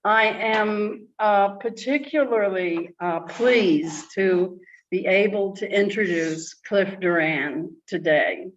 I am particularly pleased to be able to introduce Cliff DuRand today.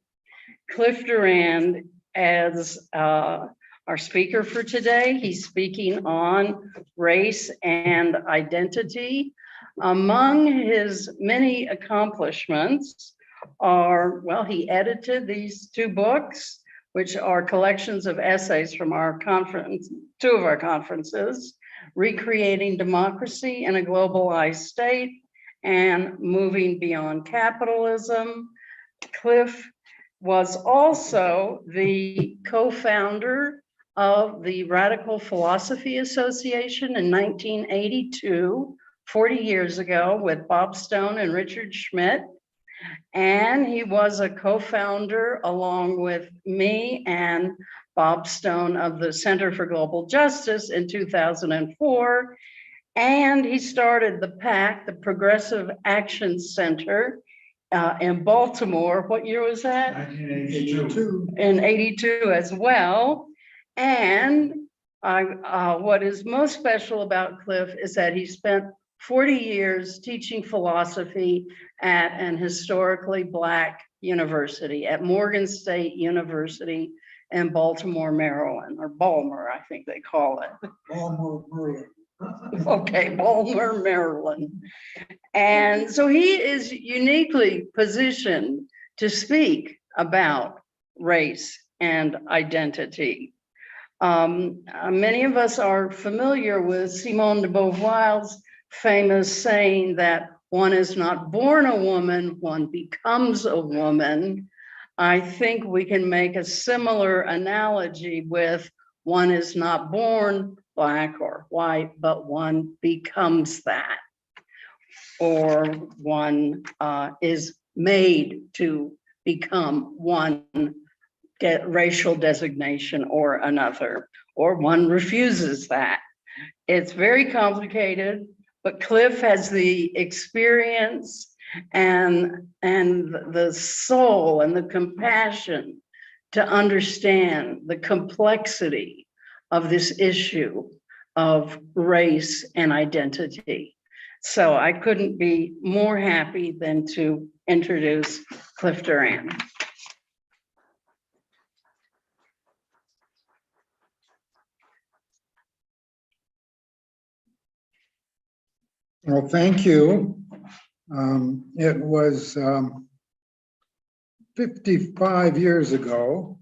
Cliff DuRand, as our speaker for today, he's speaking on race and identity. Among his many accomplishments are, well, he edited these two books, which are collections of essays from our conference, two of our conferences, Recreating Democracy in a Globalized State and Moving Beyond Capitalism. Cliff was also the co-founder of the Radical Philosophy Association in 1982, 40 years ago, with Bob Stone and Richard Schmidt. And he was a co-founder along with me and Bob Stone of the Center for Global Justice in 2004. And he started the PAC, the Progressive Action Center in Baltimore. What year was that? 1982. In 82 as well. And what is most special about Cliff is that he spent 40 years teaching philosophy at an historically Black university, at Morgan State University in Baltimore, Maryland, or Balmer, I think they call it. Balmer, Maryland. Okay, Balmer, Maryland. And so he is uniquely positioned to speak about race and identity. Many of us are familiar with Simone de Beauvoir's famous saying that one is not born a woman, one becomes a woman. I think we can make a similar analogy with one is not born Black or white, but one becomes that, or one is made to become one racial designation or another, or one refuses that. It's very complicated, but Cliff has the experience and the soul and the compassion to understand the complexity of this issue of race and identity. So I couldn't be more happy than to introduce Cliff DuRand. Well, thank you. It was 55 years ago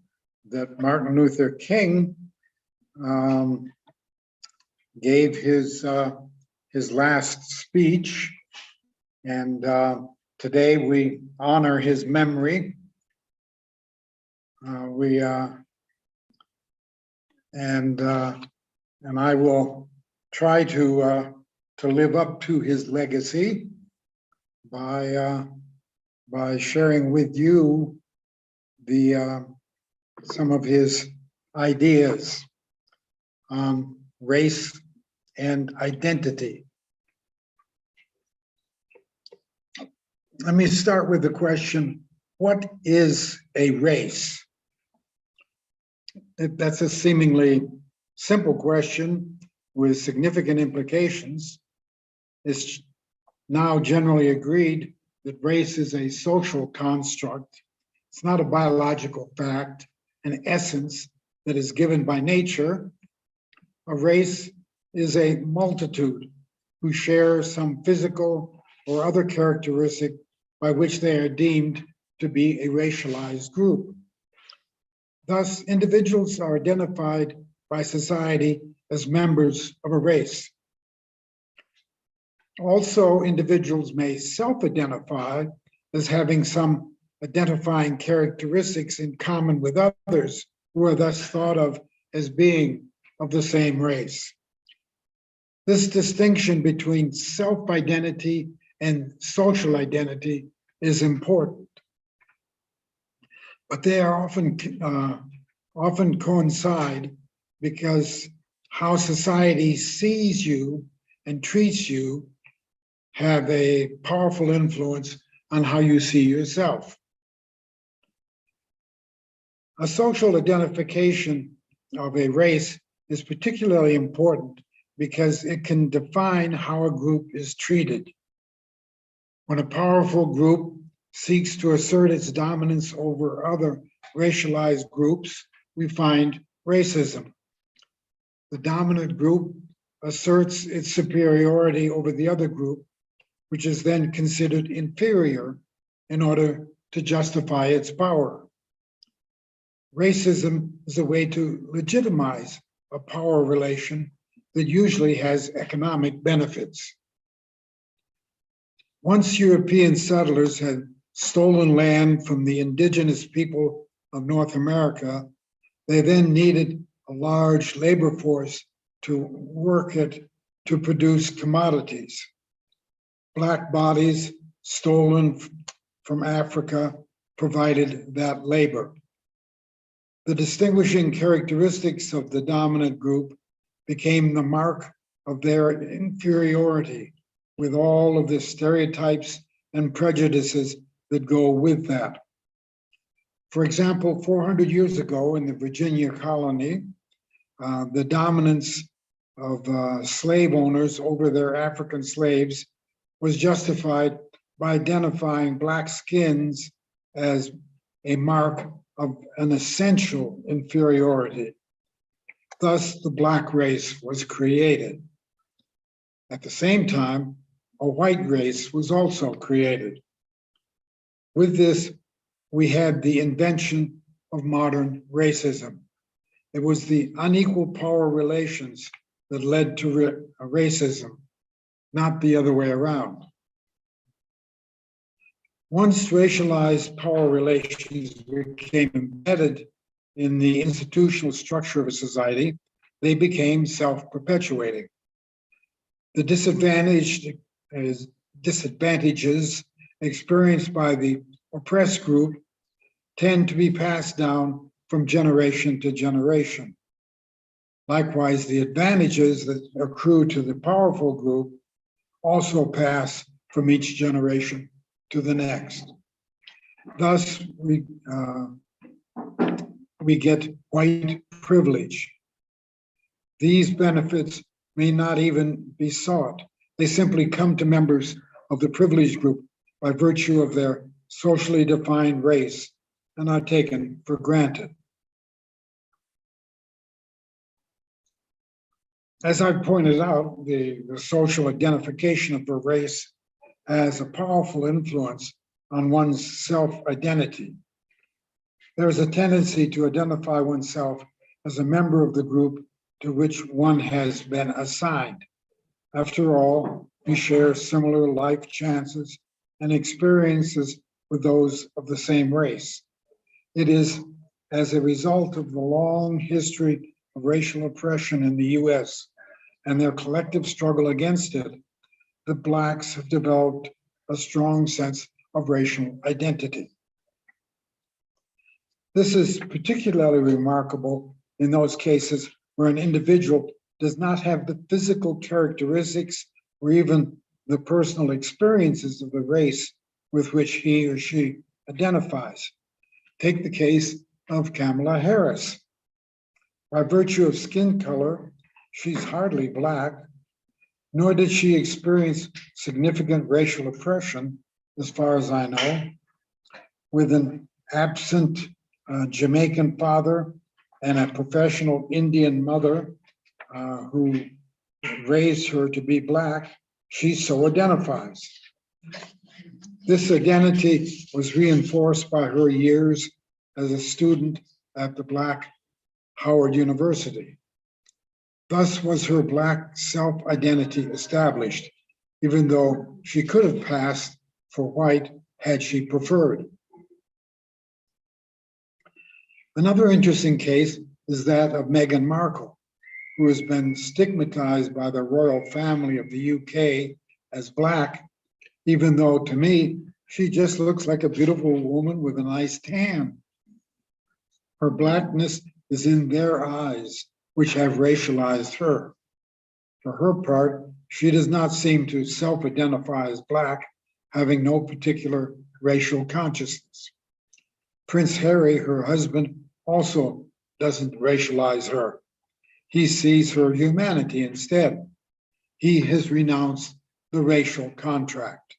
that Martin Luther King gave his last speech, and today we honor his memory. And I will try to live up to his legacy by sharing with you some of his ideas on race and identity. Let me start with the question, what is a race? That's a seemingly simple question with significant implications. It's now generally agreed that race is a social construct. It's not a biological fact, an essence that is given by nature. A race is a multitude who share some physical or other characteristic by which they are deemed to be a racialized group. Thus, individuals are identified by society as members of a race. Also, individuals may self-identify as having some identifying characteristics in common with others who are thus thought of as being of the same race. This distinction between self-identity and social identity is important, but they are often coincide because how society sees you and treats you have a powerful influence on how you see yourself. A social identification of a race is particularly important because it can define how a group is treated. When a powerful group seeks to assert its dominance over other racialized groups, we find racism. The dominant group asserts its superiority over the other group, which is then considered inferior in order to justify its power. Racism is a way to legitimize a power relation that usually has economic benefits. Once European settlers had stolen land from the indigenous people of North America, they then needed a large labor force to work it to produce commodities. Black bodies stolen from Africa provided that labor. The distinguishing characteristics of the dominant group became the mark of their inferiority, with all of the stereotypes and prejudices that go with that. For example, 400 years ago in the Virginia colony, the dominance of slave owners over their African slaves was justified by identifying Black skins as a mark of an essential inferiority. Thus, the Black race was created. At the same time, a white race was also created. With this, we had the invention of modern racism. It was the unequal power relations that led to racism, not the other way around. Once racialized power relations became embedded in the institutional structure of a society, they became self-perpetuating. The disadvantages experienced by the oppressed group tend to be passed down from generation to generation. Likewise, the advantages that accrue to the powerful group also pass from each generation to the next. Thus, we get white privilege. These benefits may not even be sought. They simply come to members of the privileged group by virtue of their socially defined race and are taken for granted. As I pointed out, the social identification of a race has a powerful influence on one's self-identity. There is a tendency to identify oneself as a member of the group to which one has been assigned. After all, we share similar life chances and experiences with those of the same race. It is as a result of the long history of racial oppression in the US and their collective struggle against it that Blacks have developed a strong sense of racial identity. This is particularly remarkable in those cases where an individual does not have the physical characteristics or even the personal experiences of the race with which he or she identifies. Take the case of Kamala Harris. By virtue of skin color, she's hardly Black, nor did she experience significant racial oppression, as far as I know, with an absent Jamaican father and a professional Indian mother who raised her to be Black. She so identifies. This identity was reinforced by her years as a student at the Black Howard University. Thus was her Black self-identity established, even though she could have passed for white had she preferred. Another interesting case is that of Meghan Markle, who has been stigmatized by the royal family of the UK as Black, even though to me, she just looks like a beautiful woman with a nice tan. Her Blackness is in their eyes, which have racialized her. For her part, she does not seem to self-identify as Black, having no particular racial consciousness. Prince Harry, her husband, also doesn't racialize her. He sees her humanity instead. He has renounced the racial contract.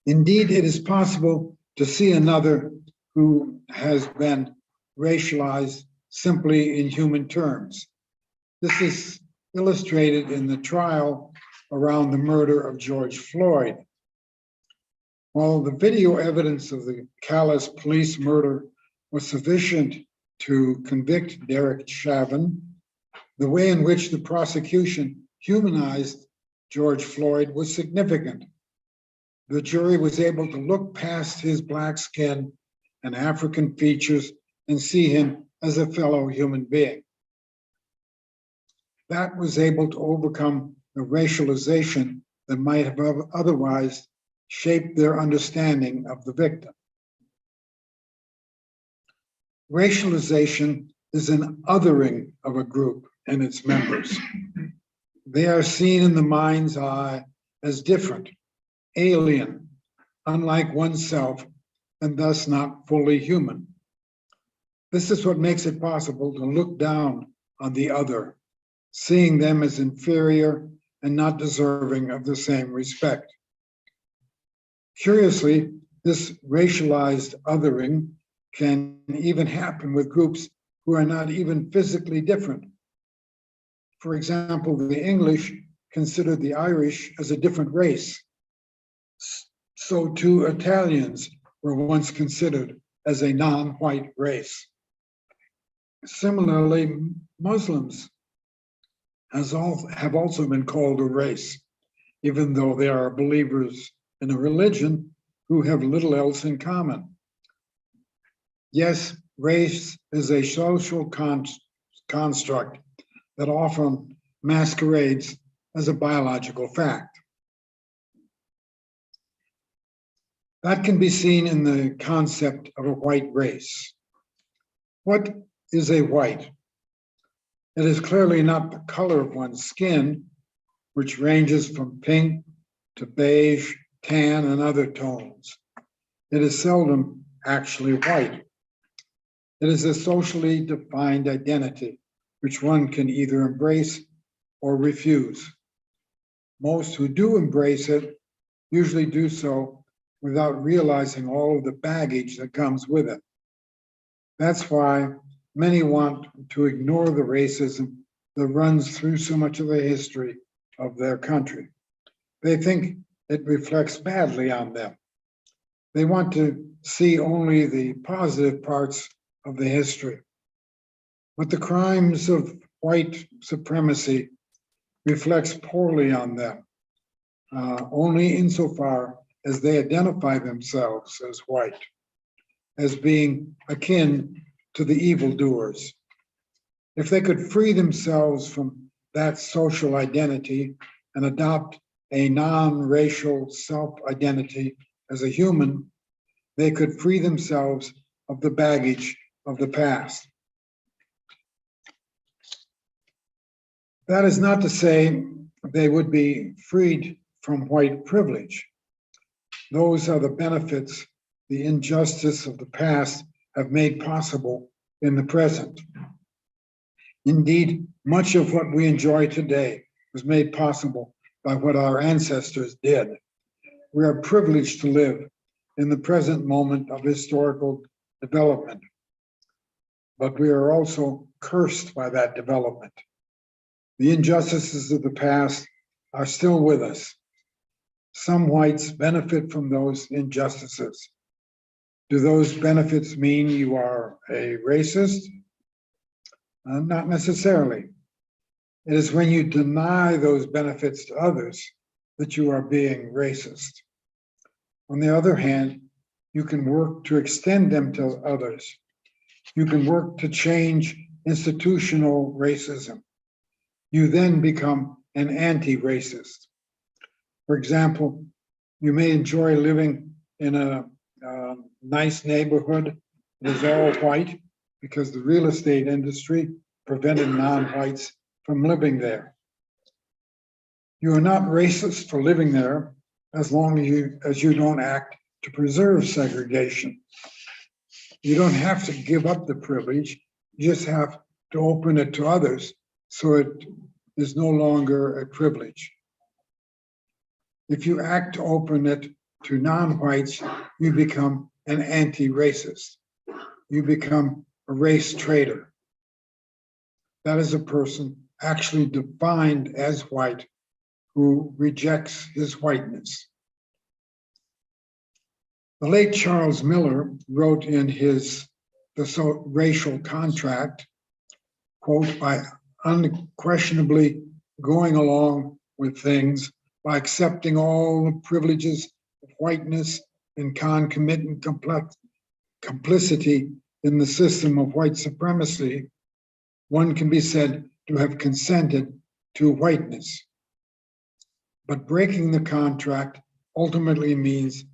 Indeed, it is possible to see another who has been racialized simply in human terms. This is illustrated in the trial around the murder of George Floyd. While the video evidence of the callous police murder was sufficient to convict Derek Chauvin, the way in which the prosecution humanized George Floyd was significant. The jury was able to look past his black skin and African features and see him as a fellow human being. That was able to overcome the racialization that might have otherwise shaped their understanding of the victim. Racialization is an othering of a group and its members. They are seen in the mind's eye as different, alien, unlike oneself, and thus not fully human. This is what makes it possible to look down on the other, seeing them as inferior and not deserving of the same respect. Curiously, this racialized othering can even happen with groups who are not even physically different. For example, the English considered the Irish as a different race. So too Italians were once considered as a non-white race. Similarly, Muslims have also been called a race, even though they are believers in a religion who have little else in common. Yes, race is a social construct that often masquerades as a biological fact. That can be seen in the concept of a white race. What is a white? It is clearly not the color of one's skin, which ranges from pink to beige, tan, and other tones. It is seldom actually white. It is a socially defined identity, which one can either embrace or refuse. Most who do embrace it usually do so without realizing all of the baggage that comes with it. That's why many want to ignore the racism that runs through so much of the history of their country. They think it reflects badly on them. They want to see only the positive parts of the history. But the crimes of white supremacy reflects poorly on them, only insofar as they identify themselves as white, as being akin to the evildoers. If they could free themselves from that social identity and adopt a non-racial self-identity as a human, they could free themselves of the baggage of the past. That is not to say they would be freed from white privilege. Those are the benefits the injustice of the past have made possible in the present. Indeed, much of what we enjoy today was made possible by what our ancestors did. We are privileged to live in the present moment of historical development, but we are also cursed by that development. The injustices of the past are still with us. Some whites benefit from those injustices. Do those benefits mean you are a racist? Not necessarily. It is when you deny those benefits to others that you are being racist. On the other hand, you can work to extend them to others. You can work to change institutional racism. You then become an anti-racist. For example, you may enjoy living in a nice neighborhood that is all white because the real estate industry prevented non-whites from living there. You are not racist for living there as long as you don't act to preserve segregation. You don't have to give up the privilege, you just have to open it to others, so it is no longer a privilege. If you act to open it to non-whites, you become an anti-racist. You become a race traitor. That is a person actually defined as white who rejects his whiteness. The late Charles Miller wrote in his The Racial Contract, quote, by unquestionably going along with things, by accepting all the privileges of whiteness and concomitant complicity in the system of white supremacy, one can be said to have consented to whiteness. But breaking the contract ultimately means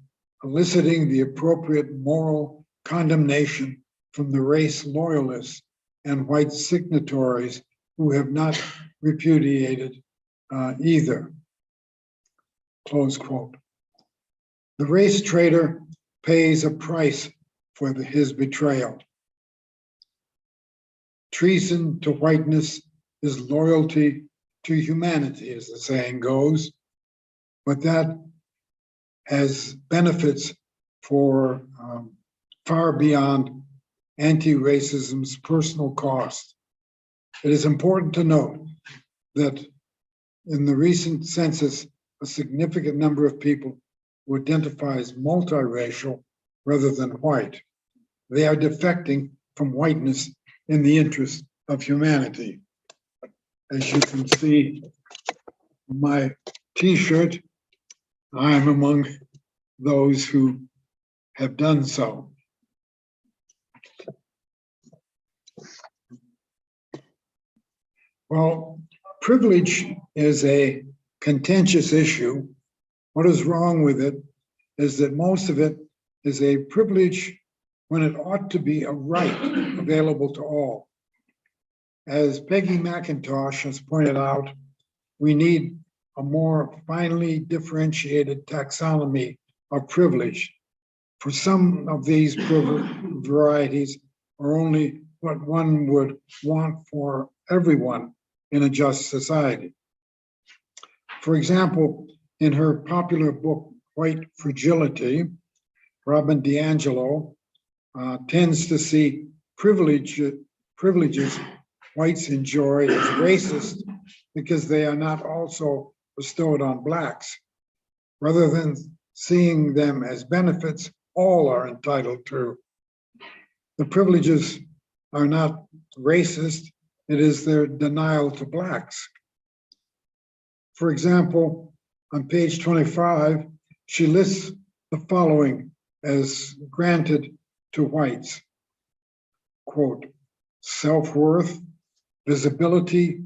eliciting the appropriate moral condemnation from the race loyalists and white signatories who have not repudiated either. Close quote. The race traitor pays a price for his betrayal. Treason to whiteness is loyalty to humanity, as the saying goes, but that has benefits for far beyond anti-racism's personal cost. It is important to note that in the recent census, a significant number of people who identify as multiracial rather than white. They are defecting from whiteness in the interest of humanity. As you can see, my T-shirt, I am among those who have done so. Well, privilege is a contentious issue. What is wrong with it is that most of it is a privilege when it ought to be a right available to all. As Peggy McIntosh has pointed out, we need a more finely differentiated taxonomy of privilege. For some of these varieties are only what one would want for everyone in a just society. For example, in her popular book, White Fragility, Robin DiAngelo tends to see privileges whites enjoy as racist because they are not also bestowed on blacks. Rather than seeing them as benefits all are entitled to. The privileges are not racist, it is their denial to blacks. For example, on page 25, she lists the following as granted to whites. Quote, self-worth, visibility,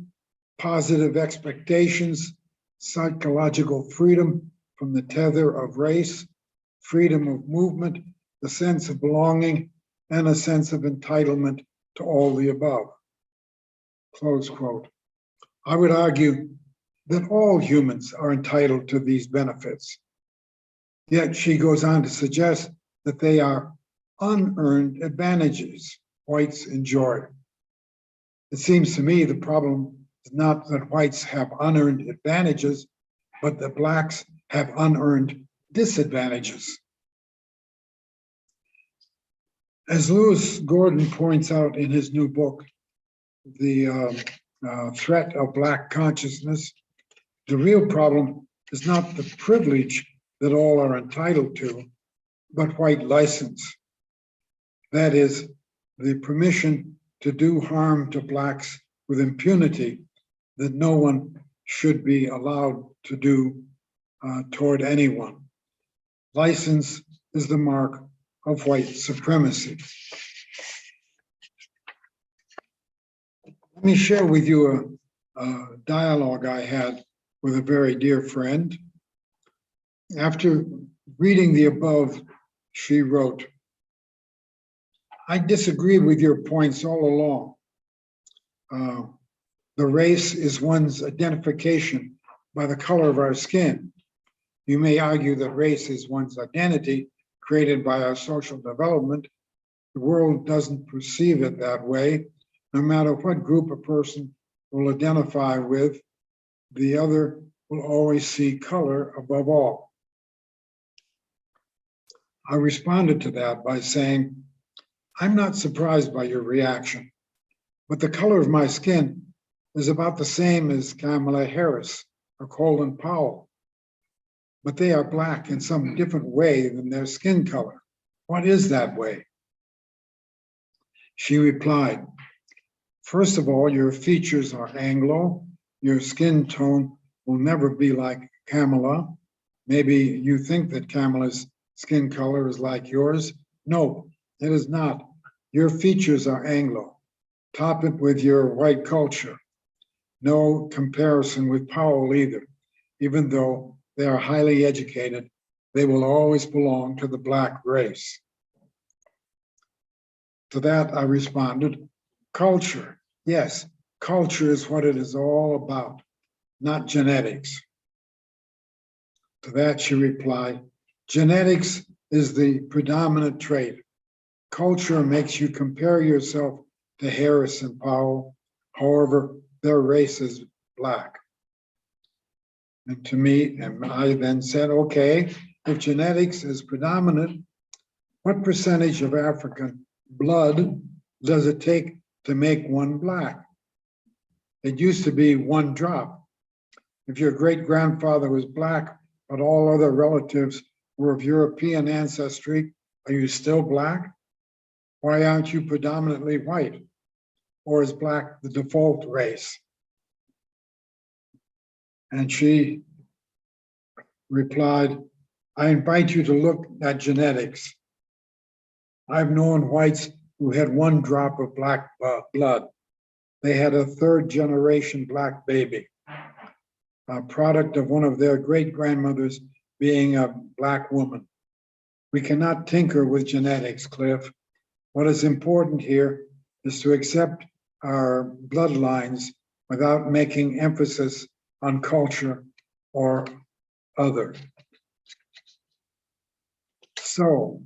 positive expectations, psychological freedom from the tether of race, freedom of movement, the sense of belonging, and a sense of entitlement to all the above. Close quote. I would argue that all humans are entitled to these benefits. Yet she goes on to suggest that they are unearned advantages whites enjoy. It seems to me the problem is not that whites have unearned advantages, but that blacks have unearned disadvantages. As Lewis Gordon points out in his new book, The Threat of Black Consciousness, the real problem is not the privilege that all are entitled to, but white license. That is, the permission to do harm to blacks with impunity that no one should be allowed to do toward anyone. License is the mark of white supremacy. Let me share with you a dialogue I had with a very dear friend. After reading the above, she wrote, I disagree with your points all along. The race is one's identification by the color of our skin. You may argue that race is one's identity created by our social development. The world doesn't perceive it that way. No matter what group a person will identify with, the other will always see color above all. I responded to that by saying, I'm not surprised by your reaction, but the color of my skin is about the same as Kamala Harris or Colin Powell, but they are black in some different way than their skin color. What is that way? She replied, first of all, your features are Anglo. Your skin tone will never be like Kamala. Maybe you think that Kamala's skin color is like yours. No, it is not. Your features are Anglo. Top it with your white culture. No comparison with Powell either. Even though they are highly educated, they will always belong to the black race. To that I responded, culture. Yes, culture is what it is all about, not genetics. To that she replied, genetics is the predominant trait. Culture makes you compare yourself to Harris and Powell. However, their race is black. And to me, and I then said, okay, if genetics is predominant, what percentage of African blood does it take to make one black? It used to be one drop. If your great-grandfather was black, but all other relatives were of European ancestry, are you still black? Why aren't you predominantly white? Or is black the default race? And she replied, I invite you to look at genetics. I've known whites who had one drop of black blood. They had a third generation black baby, a product of one of their great grandmothers being a black woman. We cannot tinker with genetics, Cliff. What is important here is to accept our bloodlines without making emphasis on culture or other. So,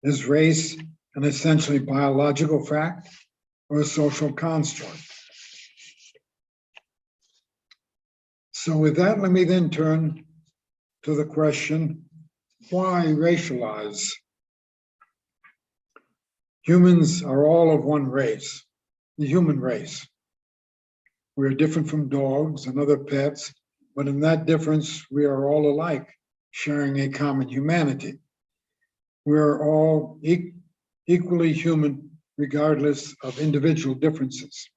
is race an essentially biological fact or a social construct? So with that, let me then turn to the question, why racialize? Humans are all of one race, the human race. We are different from dogs and other pets, but in that difference, we are all alike, sharing a common humanity. We are all equally human, regardless of individual differences.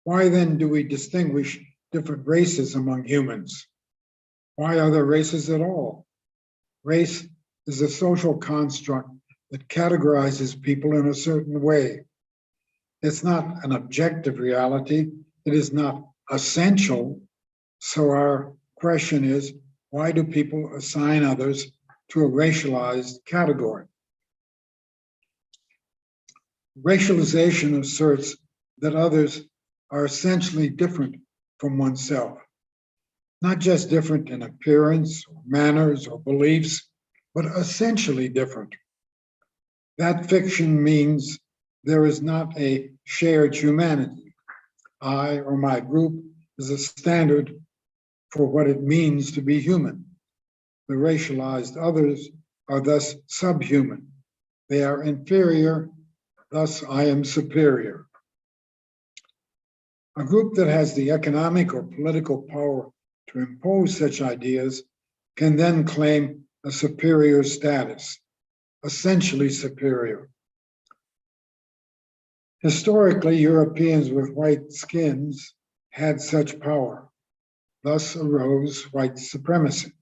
Why then do we distinguish different races among humans? Why are there races at all? Race is a social construct that categorizes people in a certain way. It's not an objective reality. It is not essential. So our question is, why do people assign others to a racialized category? Racialization asserts that others are essentially different from oneself, not just different in appearance, or manners, or beliefs, but essentially different. That fiction means there is not a shared humanity. I or my group is a standard for what it means to be human. The racialized others are thus subhuman. They are inferior, thus I am superior. A group that has the economic or political power to impose such ideas can then claim a superior status, essentially superior. Historically, Europeans with white skins had such power. Thus arose white supremacy.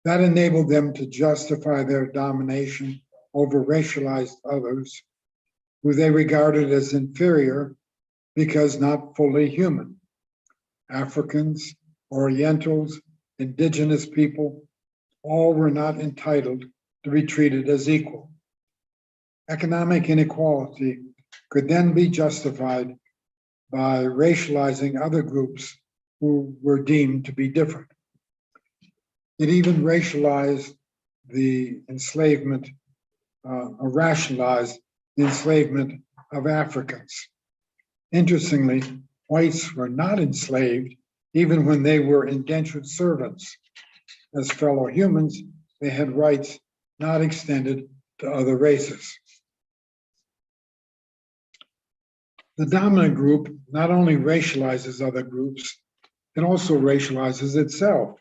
That enabled them to justify their domination over racialized others, who they regarded as inferior because not fully human. Africans, Orientals, indigenous people, all were not entitled to be treated as equal. Economic inequality could then be justified by racializing other groups who were deemed to be different. It even racialized the enslavement, or rationalized the enslavement of Africans. Interestingly, whites were not enslaved even when they were indentured servants. As fellow humans, they had rights not extended to other races. The dominant group not only racializes other groups, it also racializes itself.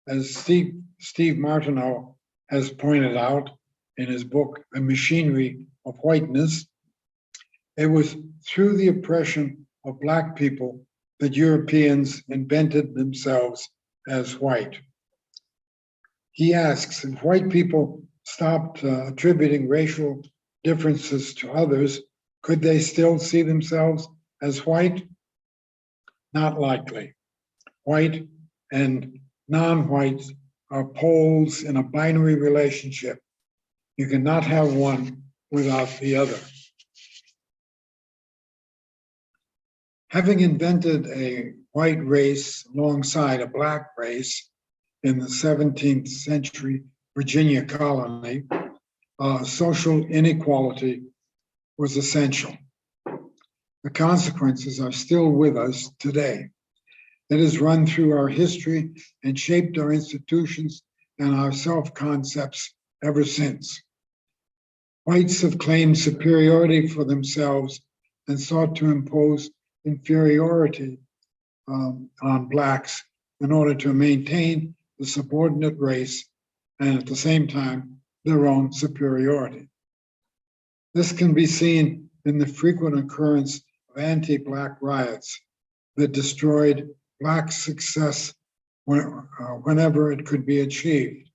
As Steve Martineau has pointed out in his book, A Machinery of Whiteness, it was through the oppression of Black people that Europeans invented themselves as white. He asks, if white people stopped attributing racial differences to others, could they still see themselves as white? Not likely. White and non-whites are poles in a binary relationship. You cannot have one without the other. Having invented a white race alongside a Black race in the 17th century Virginia colony, social inequality was essential. The consequences are still with us today. It has run through our history and shaped our institutions and our self-concepts ever since. Whites have claimed superiority for themselves and sought to impose inferiority on Blacks in order to maintain the subordinate race and at the same time their own superiority. This can be seen in the frequent occurrence of anti-Black riots that destroyed Black success whenever it could be achieved.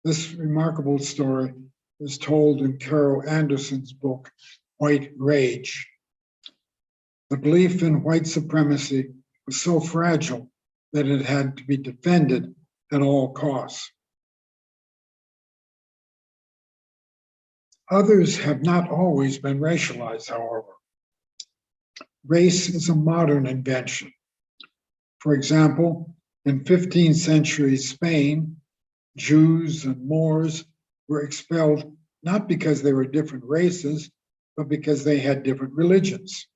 This remarkable story is told in Carol Anderson's book, White Rage. The belief in white supremacy was so fragile that it had to be defended at all costs. Others have not always been racialized, however. Race is a modern invention. For example, in 15th century Spain, Jews and Moors were expelled not because they were different races, but because they had different religions.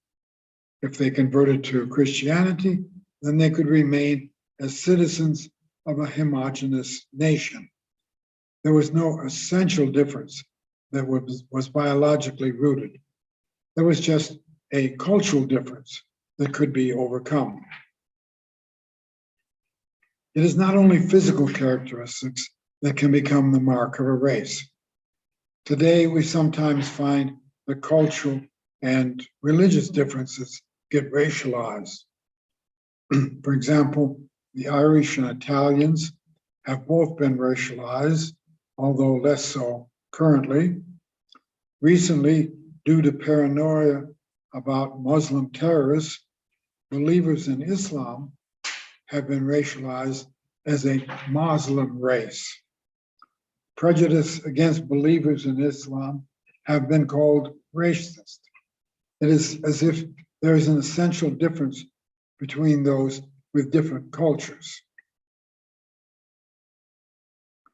If they converted to Christianity, then they could remain as citizens of a homogeneous nation. There was no essential difference that was biologically rooted. There was just a cultural difference that could be overcome. It is not only physical characteristics that can become the mark of a race. Today, we sometimes find the cultural and religious differences get racialized. For example, the Irish and Italians have both been racialized, although less so currently. Recently, due to paranoia about Muslim terrorists, believers in Islam have been racialized as a Muslim race. Prejudice against believers in Islam have been called racist. It is as if there is an essential difference between those with different cultures.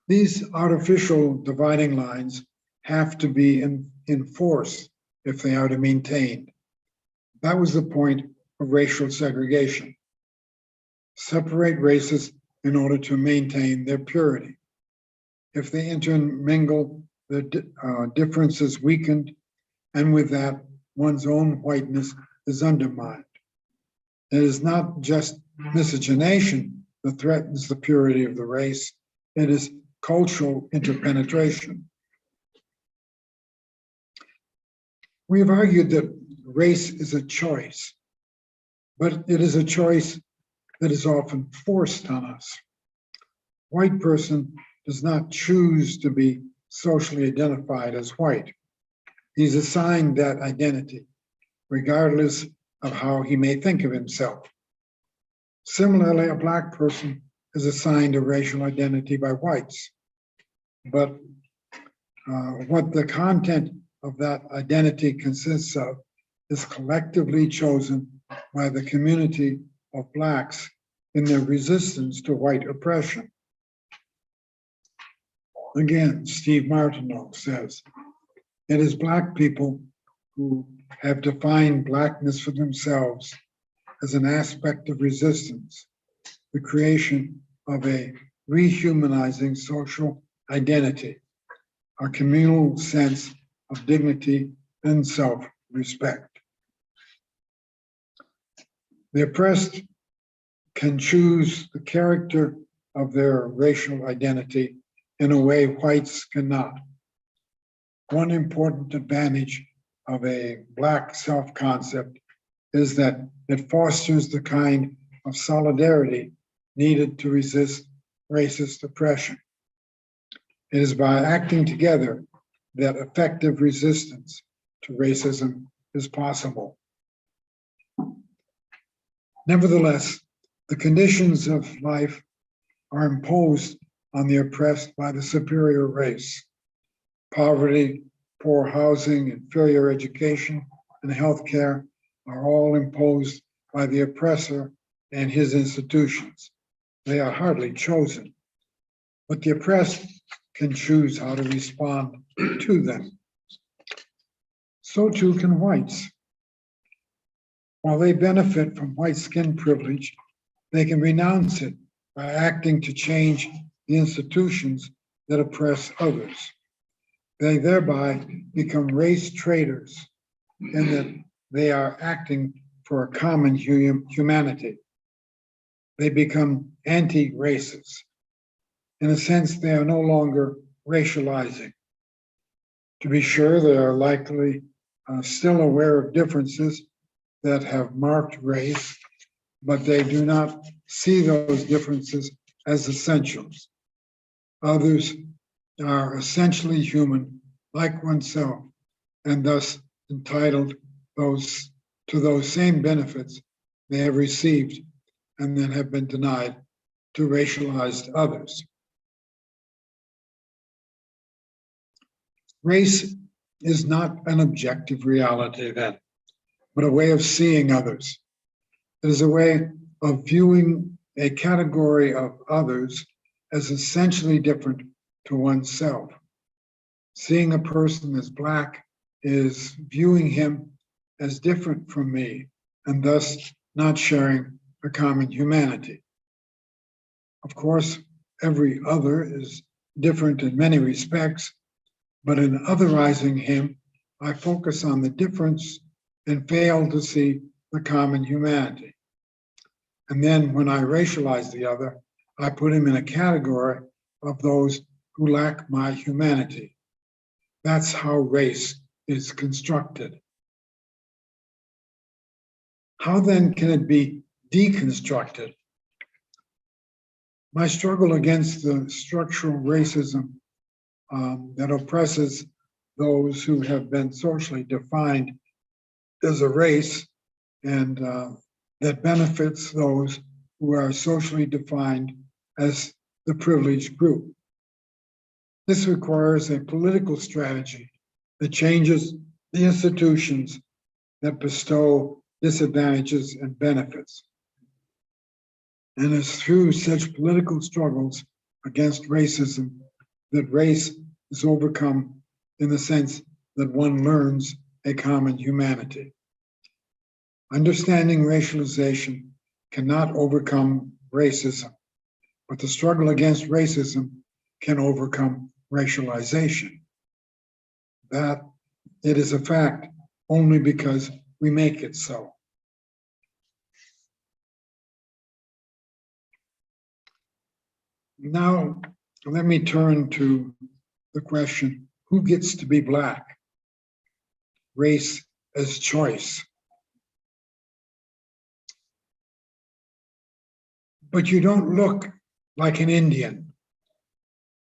These artificial dividing lines have to be enforced if they are to be maintained. That was the point of racial segregation. Separate races in order to maintain their purity. If they intermingle, the difference is weakened, and with that, one's own whiteness is undermined. It is not just miscegenation that threatens the purity of the race, it is cultural interpenetration. We have argued that race is a choice, but it is a choice that is often forced on us. White person does not choose to be socially identified as white. He's assigned that identity, regardless of how he may think of himself. Similarly, a Black person is assigned a racial identity by whites, but what the content of that identity consists of is collectively chosen by the community of Blacks in their resistance to white oppression. Again, Steve Martineau says, it is Black people who have defined Blackness for themselves as an aspect of resistance, the creation of a rehumanizing social identity, a communal sense of dignity and self-respect. The oppressed can choose the character of their racial identity in a way whites cannot. One important advantage of a Black self-concept is that it fosters the kind of solidarity needed to resist racist oppression. It is by acting together that effective resistance to racism is possible. Nevertheless, the conditions of life are imposed on the oppressed by the superior race. Poverty, poor housing, inferior education, and healthcare are all imposed by the oppressor and his institutions. They are hardly chosen, but the oppressed can choose how to respond to them. So too can whites. While they benefit from white skin privilege, they can renounce it by acting to change the institutions that oppress others. They thereby become race traitors in that they are acting for a common humanity. They become anti-racist. In a sense, they are no longer racializing. To be sure, they are likely still aware of differences that have marked race, but they do not see those differences as essentials. Others are essentially human, like oneself, and thus entitled to those same benefits they have received and then have been denied to racialized others. Race is not an objective reality then, but a way of seeing others. It is a way of viewing a category of others as essentially different to oneself. Seeing a person as Black is viewing him as different from me and thus not sharing a common humanity. Of course, every other is different in many respects, but in otherizing him, I focus on the difference and fail to see the common humanity. And then when I racialize the other, I put him in a category of those who lack my humanity. That's how race is constructed. How then can it be deconstructed? My struggle against the structural racism that oppresses those who have been socially defined as a race and that benefits those who are socially defined as the privileged group. This requires a political strategy that changes the institutions that bestow disadvantages and benefits. And it's through such political struggles against racism that race is overcome in the sense that one learns a common humanity. Understanding racialization cannot overcome racism, but the struggle against racism can overcome racialization. That it is a fact only because we make it so. Now, let me turn to the question, who gets to be Black? Race as choice. But you don't look like an Indian.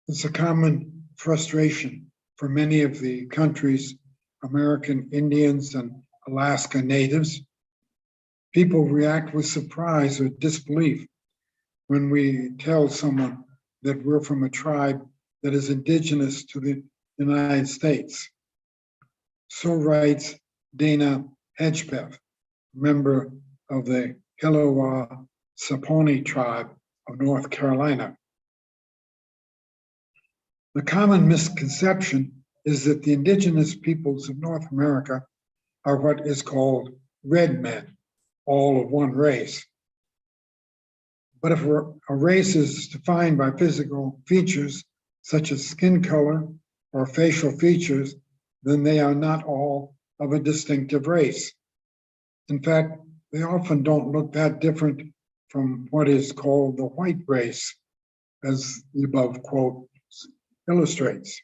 It's a common frustration for many of the country's American Indians and Alaska Natives. People react with surprise or disbelief when we tell someone that we're from a tribe that is indigenous to the United States. So writes Dana Hedgepeth, member of the Kiowa Saponi tribe of North Carolina. The common misconception is that the indigenous peoples of North America are what is called red men, all of one race. But if a race is defined by physical features such as skin color or facial features, then they are not all of a distinctive race. In fact, they often don't look that different from what is called the white race, as the above quote illustrates.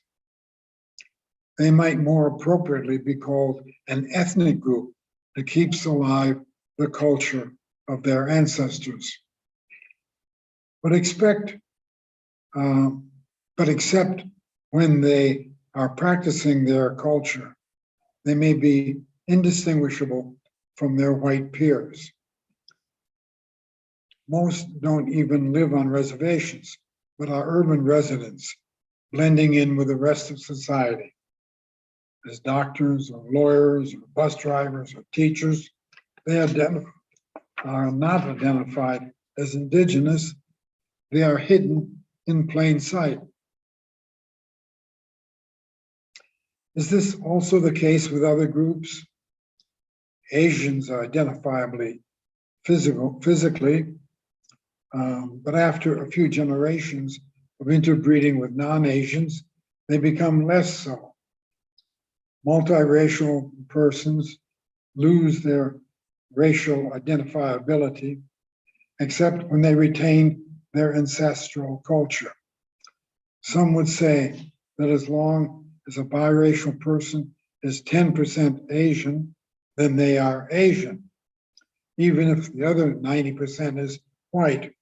They might more appropriately be called an ethnic group that keeps alive the culture of their ancestors. But except when they are practicing their culture, they may be indistinguishable from their white peers. Most don't even live on reservations, but are urban residents, blending in with the rest of society. As doctors or lawyers or bus drivers or teachers, they are not identified as indigenous. They are hidden in plain sight. Is this also the case with other groups? Asians are identifiably physically, but after a few generations of interbreeding with non-Asians, they become less so. Multiracial persons lose their racial identifiability, except when they retain their ancestral culture. Some would say that as long as a biracial person is 10% Asian, then they are Asian. Even if the other 90% is white,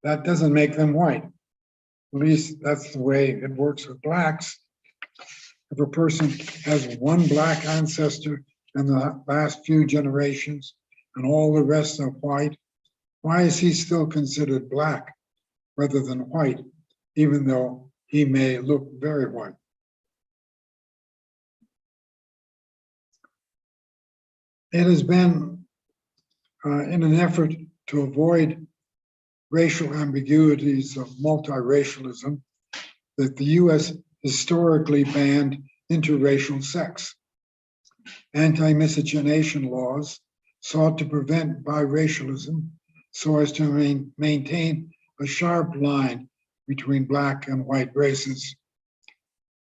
that doesn't make them white. At least that's the way it works with blacks. If a person has one black ancestor in the last few generations and all the rest are white, why is he still considered black rather than white, even though he may look very white? It has been in an effort to avoid racial ambiguities of multiracialism that the US historically banned interracial sex. Anti-miscegenation laws sought to prevent biracialism so as to maintain a sharp line between black and white races.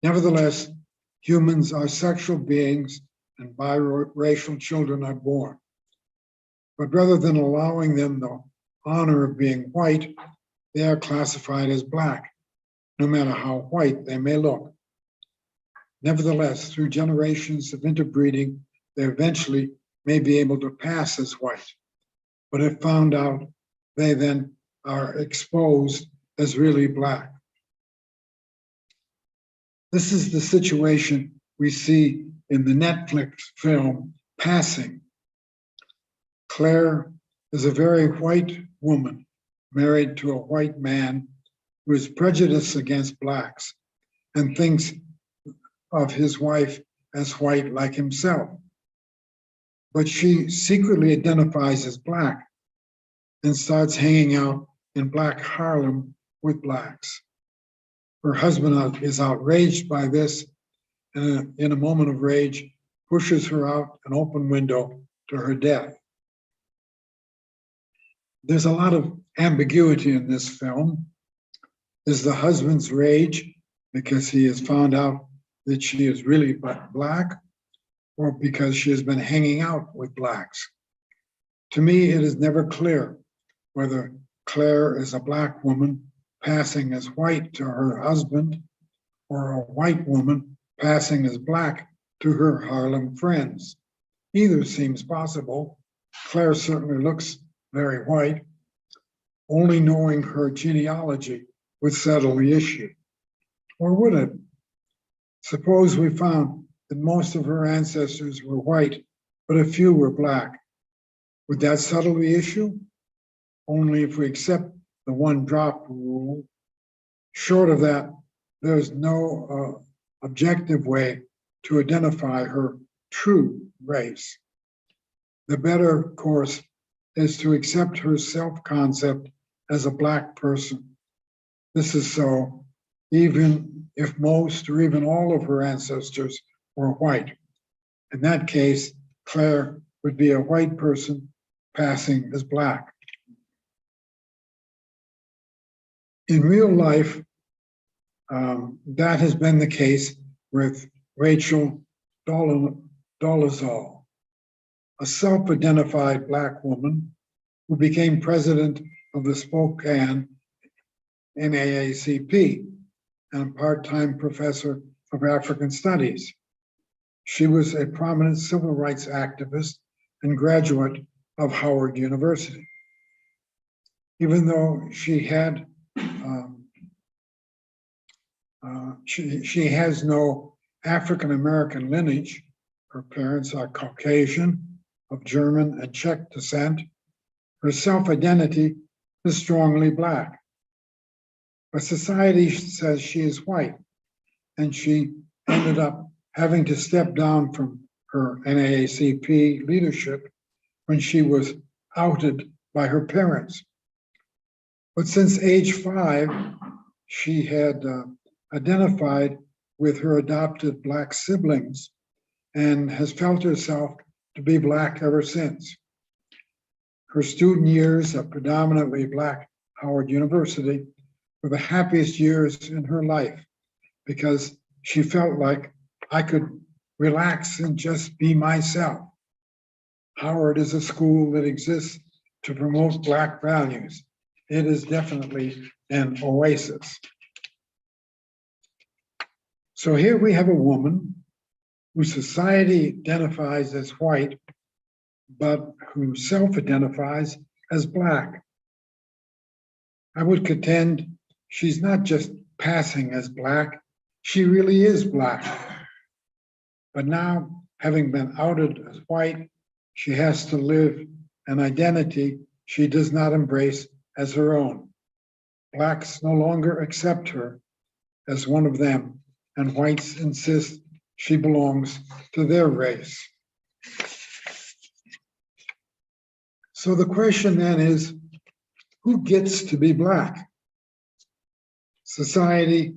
Nevertheless, humans are sexual beings and biracial children are born. But rather than allowing them the honor of being white, they are classified as black, no matter how white they may look. Nevertheless, through generations of interbreeding, they eventually may be able to pass as white. But if found out, they then are exposed as really black. This is the situation we see in the Netflix film Passing. Claire is a very white woman married to a white man who is prejudiced against blacks and thinks of his wife as white like himself. But she secretly identifies as black and starts hanging out in Black Harlem with blacks. Her husband is outraged by this and in a moment of rage pushes her out an open window to her death. There's a lot of ambiguity in this film. Is the husband's rage because he has found out that she is really black, or because she has been hanging out with blacks? To me, it is never clear whether Claire is a black woman passing as white to her husband, or a white woman passing as black to her Harlem friends. Either seems possible. Claire certainly looks very white. Only knowing her genealogy would settle the issue. Or would it? Suppose we found that most of her ancestors were white, but a few were black. Would that settle the issue? Only if we accept the one drop rule. Short of that, there's no objective way to identify her true race. The better course is to accept her self-concept as a black person. This is so even if most or even all of her ancestors were white. In that case, Claire would be a white person passing as Black. In real life, that has been the case with Rachel Dolezal, a self-identified Black woman who became president of the Spokane NAACP and a part-time professor of African Studies. She was a prominent civil rights activist and graduate of Howard University. Even though she had she has no African American lineage, her parents are Caucasian, of German and Czech descent, her self-identity is strongly Black. But society says she is white, and she ended up having to step down from her NAACP leadership when she was outed by her parents. But since age 5, she had identified with her adopted Black siblings and has felt herself to be Black ever since. Her student years at predominantly Black Howard University were the happiest years in her life because she felt like I could relax and just be myself. Howard is a school that exists to promote Black values. It is definitely an oasis. So here we have a woman who society identifies as white, but who self-identifies as Black. I would contend she's not just passing as Black, she really is Black. But now, having been outed as white, she has to live an identity she does not embrace as her own. Blacks no longer accept her as one of them, and whites insist she belongs to their race. So the question then is, who gets to be Black? Society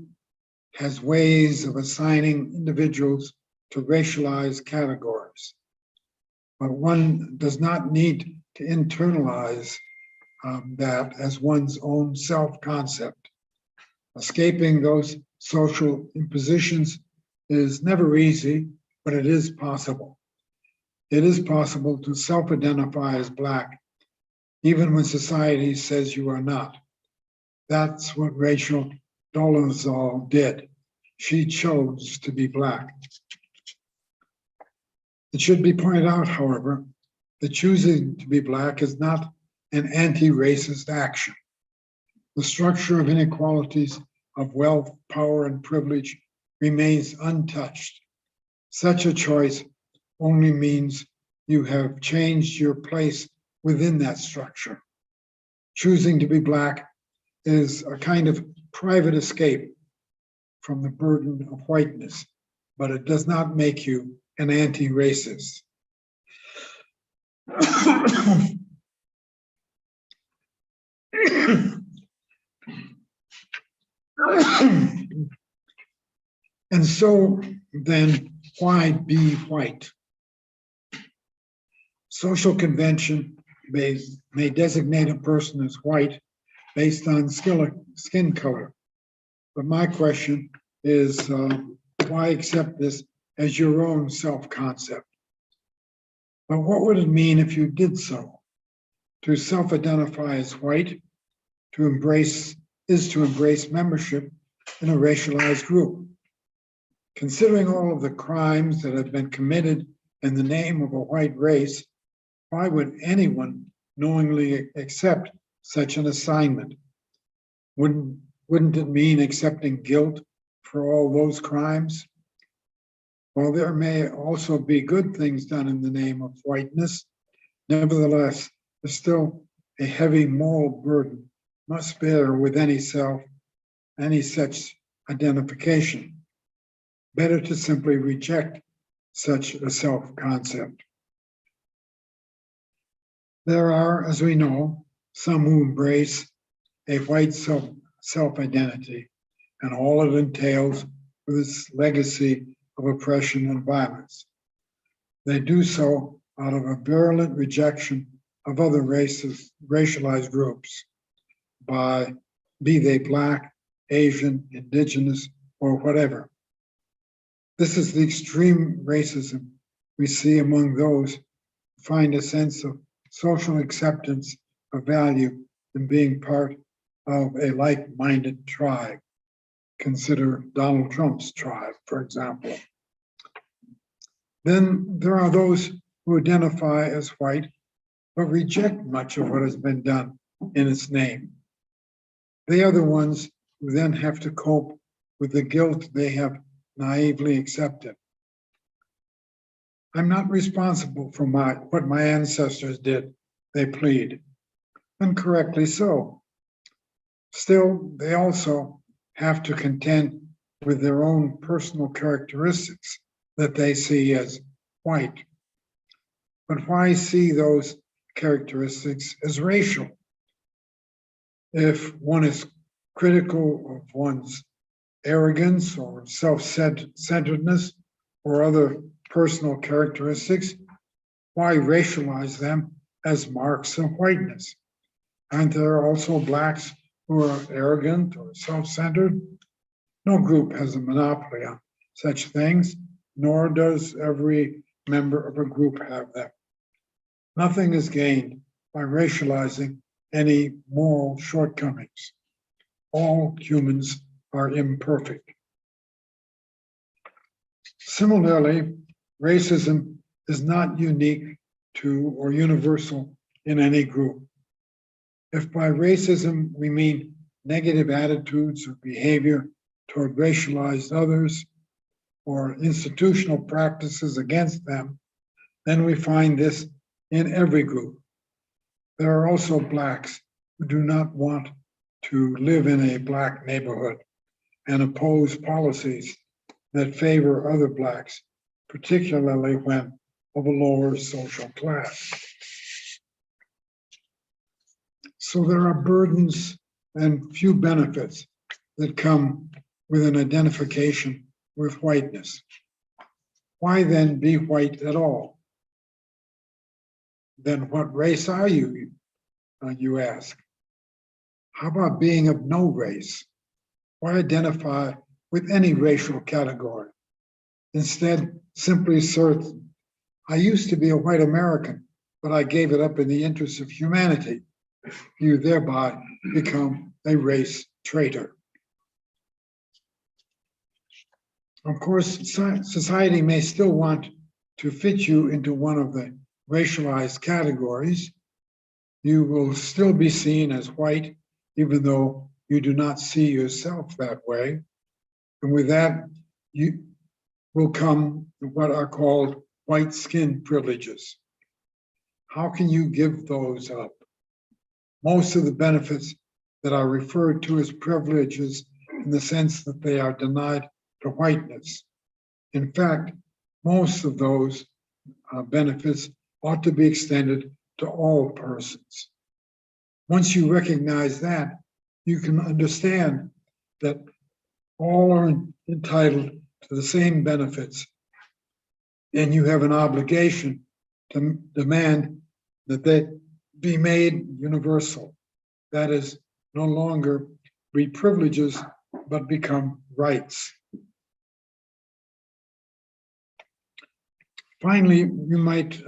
has ways of assigning individuals to racialized categories, but one does not need to internalize that as one's own self-concept. Escaping those social impositions is never easy, but it is possible. It is possible to self-identify as Black, even when society says you are not. That's what Rachel Dolezal did. She chose to be Black. It should be pointed out, however, that choosing to be Black is not an anti-racist action. The structure of inequalities of wealth, power, and privilege remains untouched. Such a choice only means you have changed your place within that structure. Choosing to be Black is a kind of private escape from the burden of whiteness, but it does not make you an anti-racist. And so then, why be white? Social convention may designate a person as white based on skin color. But my question is, why accept this as your own self-concept? But what would it mean if you did so? To self-identify as white, is to embrace membership in a racialized group. Considering all of the crimes that have been committed in the name of a white race, why would anyone knowingly accept such an assignment? Wouldn't it mean accepting guilt for all those crimes? While there may also be good things done in the name of whiteness, nevertheless, there's still a heavy moral burden must bear with any such identification. Better to simply reject such a self-concept. There are, as we know, some who embrace a white self-identity and all it entails with its legacy of oppression and violence. They do so out of a virulent rejection of other races, racialized groups, be they Black, Asian, Indigenous, or whatever. This is the extreme racism we see among those who find a sense of social acceptance of value in being part of a like-minded tribe. Consider Donald Trump's tribe, for example. Then there are those who identify as white, but reject much of what has been done in its name. They are the ones who then have to cope with the guilt they have naively accepted. I'm not responsible for what my ancestors did, they plead, and correctly so. Still, they also have to contend with their own personal characteristics that they see as white. But why see those characteristics as racial? If one is critical of one's arrogance or self-centeredness or other personal characteristics, why racialize them as marks of whiteness? Aren't there also Blacks who are arrogant or self-centered? No group has a monopoly on such things, nor does every member of a group have them. Nothing is gained by racializing any moral shortcomings. All humans are imperfect. Similarly, racism is not unique to or universal in any group. If by racism we mean negative attitudes or behavior toward racialized others or institutional practices against them, then we find this in every group. There are also Blacks who do not want to live in a Black neighborhood and oppose policies that favor other Blacks, particularly when of a lower social class. So there are burdens and few benefits that come with an identification with whiteness. Why then be white at all? Then what race are you, you ask? How about being of no race? Why identify with any racial category? Instead, simply assert, I used to be a white American, but I gave it up in the interest of humanity. You thereby become a race traitor. Of course, society may still want to fit you into one of the racialized categories. You will still be seen as white, even though you do not see yourself that way. And with that, you will come what are called white skin privileges. How can you give those up? Most of the benefits that are referred to as privileges in the sense that they are denied to whiteness. In fact, most of those benefits ought to be extended to all persons. Once you recognize that, you can understand that all are entitled to the same benefits, and you have an obligation to demand that they be made universal. That is, no longer be privileges, but become rights. Finally, you might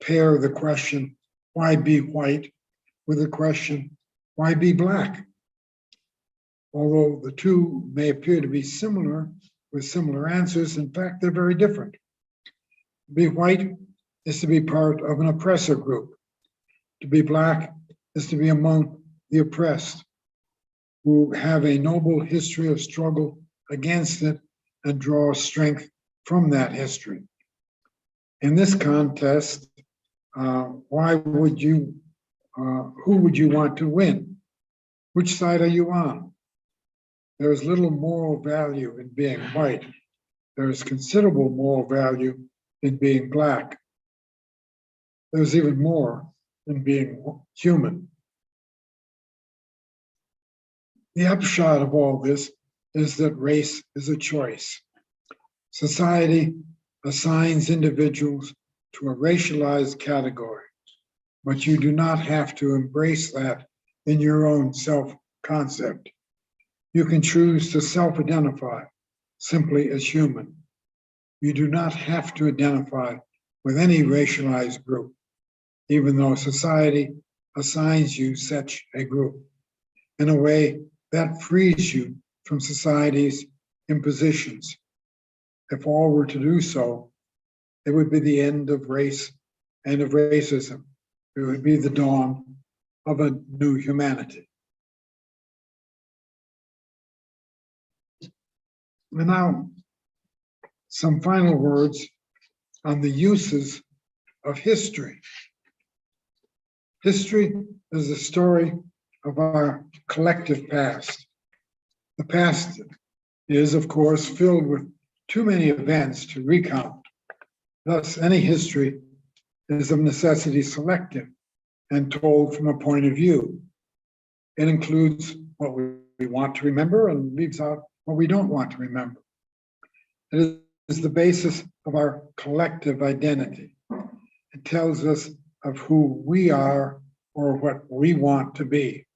pair the question, why be white, with the question, why be Black? Although the two may appear to be similar, with similar answers, in fact, they're very different. To be white is to be part of an oppressor group. To be Black is to be among the oppressed, who have a noble history of struggle against it and draw strength from that history. In this contest, who would you want to win? Which side are you on? There is little moral value in being white. There is considerable moral value in being Black. There's even more in being human. The upshot of all this is that race is a choice. Society assigns individuals to a racialized category, but you do not have to embrace that in your own self-concept. You can choose to self-identify simply as human. You do not have to identify with any racialized group, even though society assigns you such a group. In a way, that frees you from society's impositions. If all were to do so, it would be the end of race and of racism. It would be the dawn of a new humanity. And now, some final words on the uses of history. History is the story of our collective past. The past is, of course, filled with too many events to recount. Thus, any history is of necessity selective and told from a point of view. It includes what we want to remember and leaves out what we don't want to remember. It is the basis of our collective identity. It tells us of who we are or what we want to be.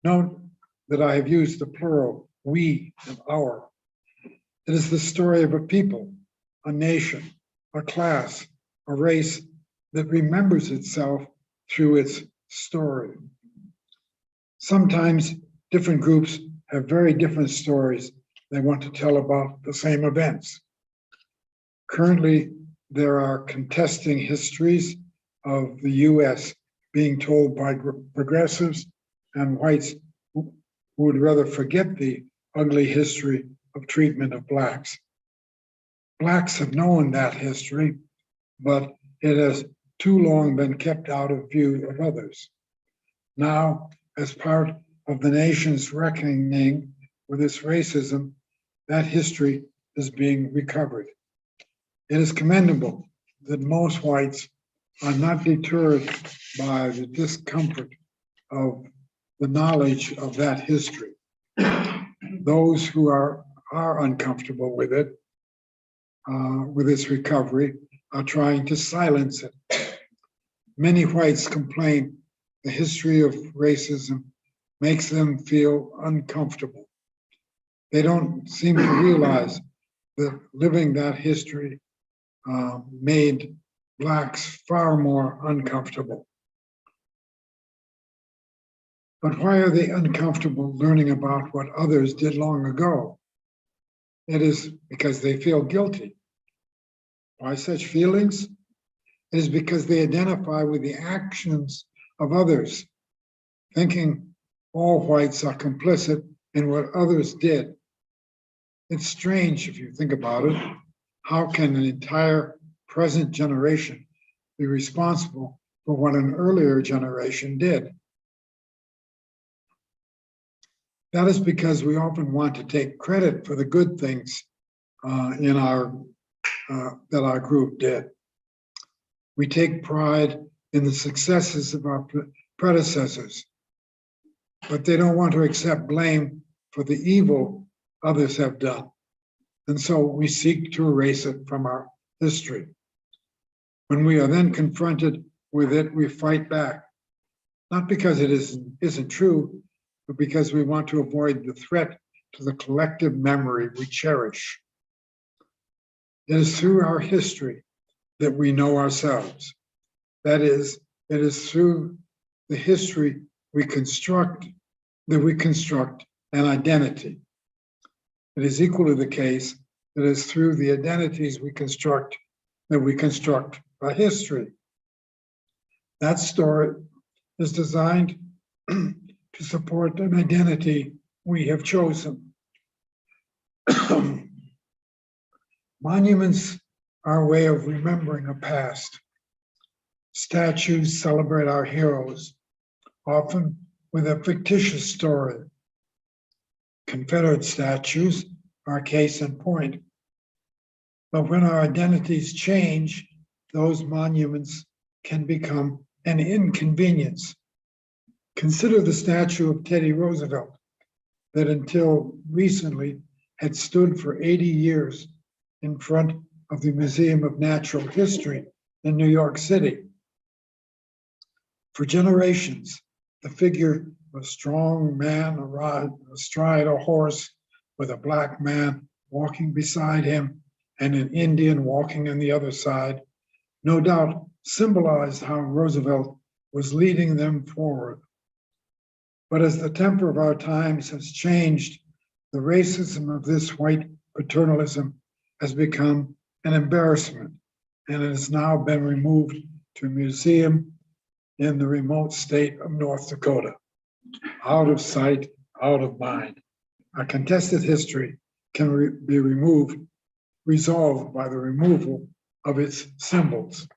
Note that I have used the plural we and our. It is the story of a people, a nation, a class, a race that remembers itself through its story. Sometimes different groups have very different stories they want to tell about the same events. Currently, there are contesting histories of the US being told by progressives and whites who would rather forget the ugly history of treatment of blacks. Blacks have known that history, but it has too long been kept out of view of others. Now, as part of the nation's reckoning with its racism, that history is being recovered. It is commendable that most whites are not deterred by the discomfort of the knowledge of that history. Those who are uncomfortable with it, with its recovery, are trying to silence it. Many whites complain the history of racism makes them feel uncomfortable. They don't seem to realize that living that history made blacks far more uncomfortable. But why are they uncomfortable learning about what others did long ago? It is because they feel guilty. Why such feelings? It is because they identify with the actions of others, thinking all whites are complicit in what others did. It's strange if you think about it. How can an entire present generation be responsible for what an earlier generation did? That is because we often want to take credit for the good things that our group did. We take pride in the successes of our predecessors, but they don't want to accept blame for the evil others have done. And so we seek to erase it from our history. When we are then confronted with it, we fight back, not because it isn't true, but because we want to avoid the threat to the collective memory we cherish. It is through our history that we know ourselves. That is, it is through the history we construct an identity. It is equally the case that it is through the identities we construct a history. That story is designed to support an identity we have chosen. Monuments are a way of remembering a past. Statues celebrate our heroes, often with a fictitious story. Confederate statues are a case in point. But when our identities change, those monuments can become an inconvenience. Consider the statue of Teddy Roosevelt that until recently had stood for 80 years in front of the Museum of Natural History in New York City. For generations, the figure of a strong man astride a horse with a black man walking beside him and an Indian walking on the other side, no doubt symbolized how Roosevelt was leading them forward. But as the temper of our times has changed, the racism of this white paternalism has become an embarrassment, and it has now been removed to a museum in the remote state of North Dakota. Out of sight, out of mind. A contested history can be resolved by the removal of its symbols.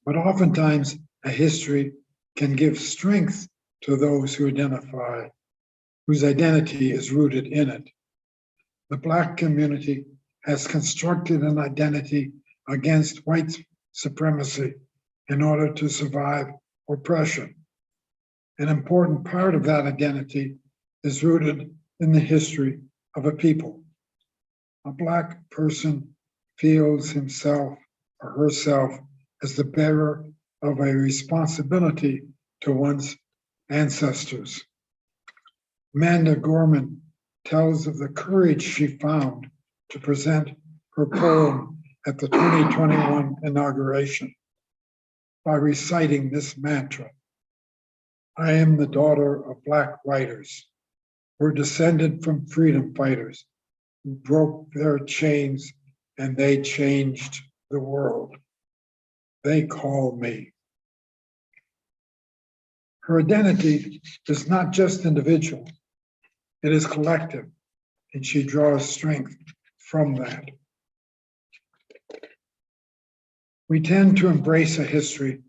But oftentimes, a history can give strength to those whose identity is rooted in it. The Black community has constructed an identity against white supremacy in order to survive oppression. An important part of that identity is rooted in the history of a people. A Black person feels himself or herself as the bearer of a responsibility to one's ancestors. Amanda Gorman tells of the courage she found to present her poem at the 2021 inauguration by reciting this mantra. I am the daughter of Black writers. We're descended from freedom fighters who broke their chains and they changed the world. They call me. Her identity is not just individual, it is collective, and she draws strength from that. We tend to embrace a history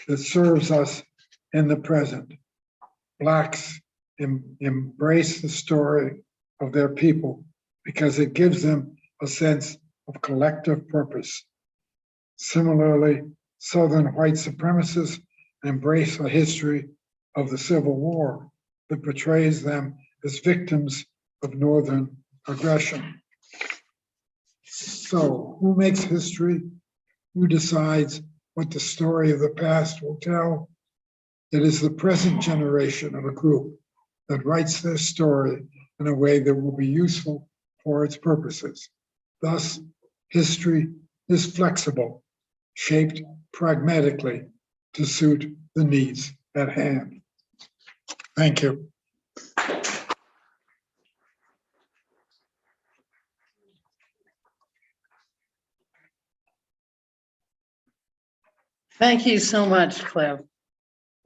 that serves us in the present. Blacks embrace the story of their people because it gives them a sense of collective purpose. Similarly, Southern white supremacists embrace a history of the Civil War that portrays them as victims of Northern aggression. So, who makes history? Who decides what the story of the past will tell? It is the present generation of a group that writes their story in a way that will be useful for its purposes. Thus, history is flexible, shaped pragmatically to suit the needs at hand. Thank you. Thank you so much, Cliff.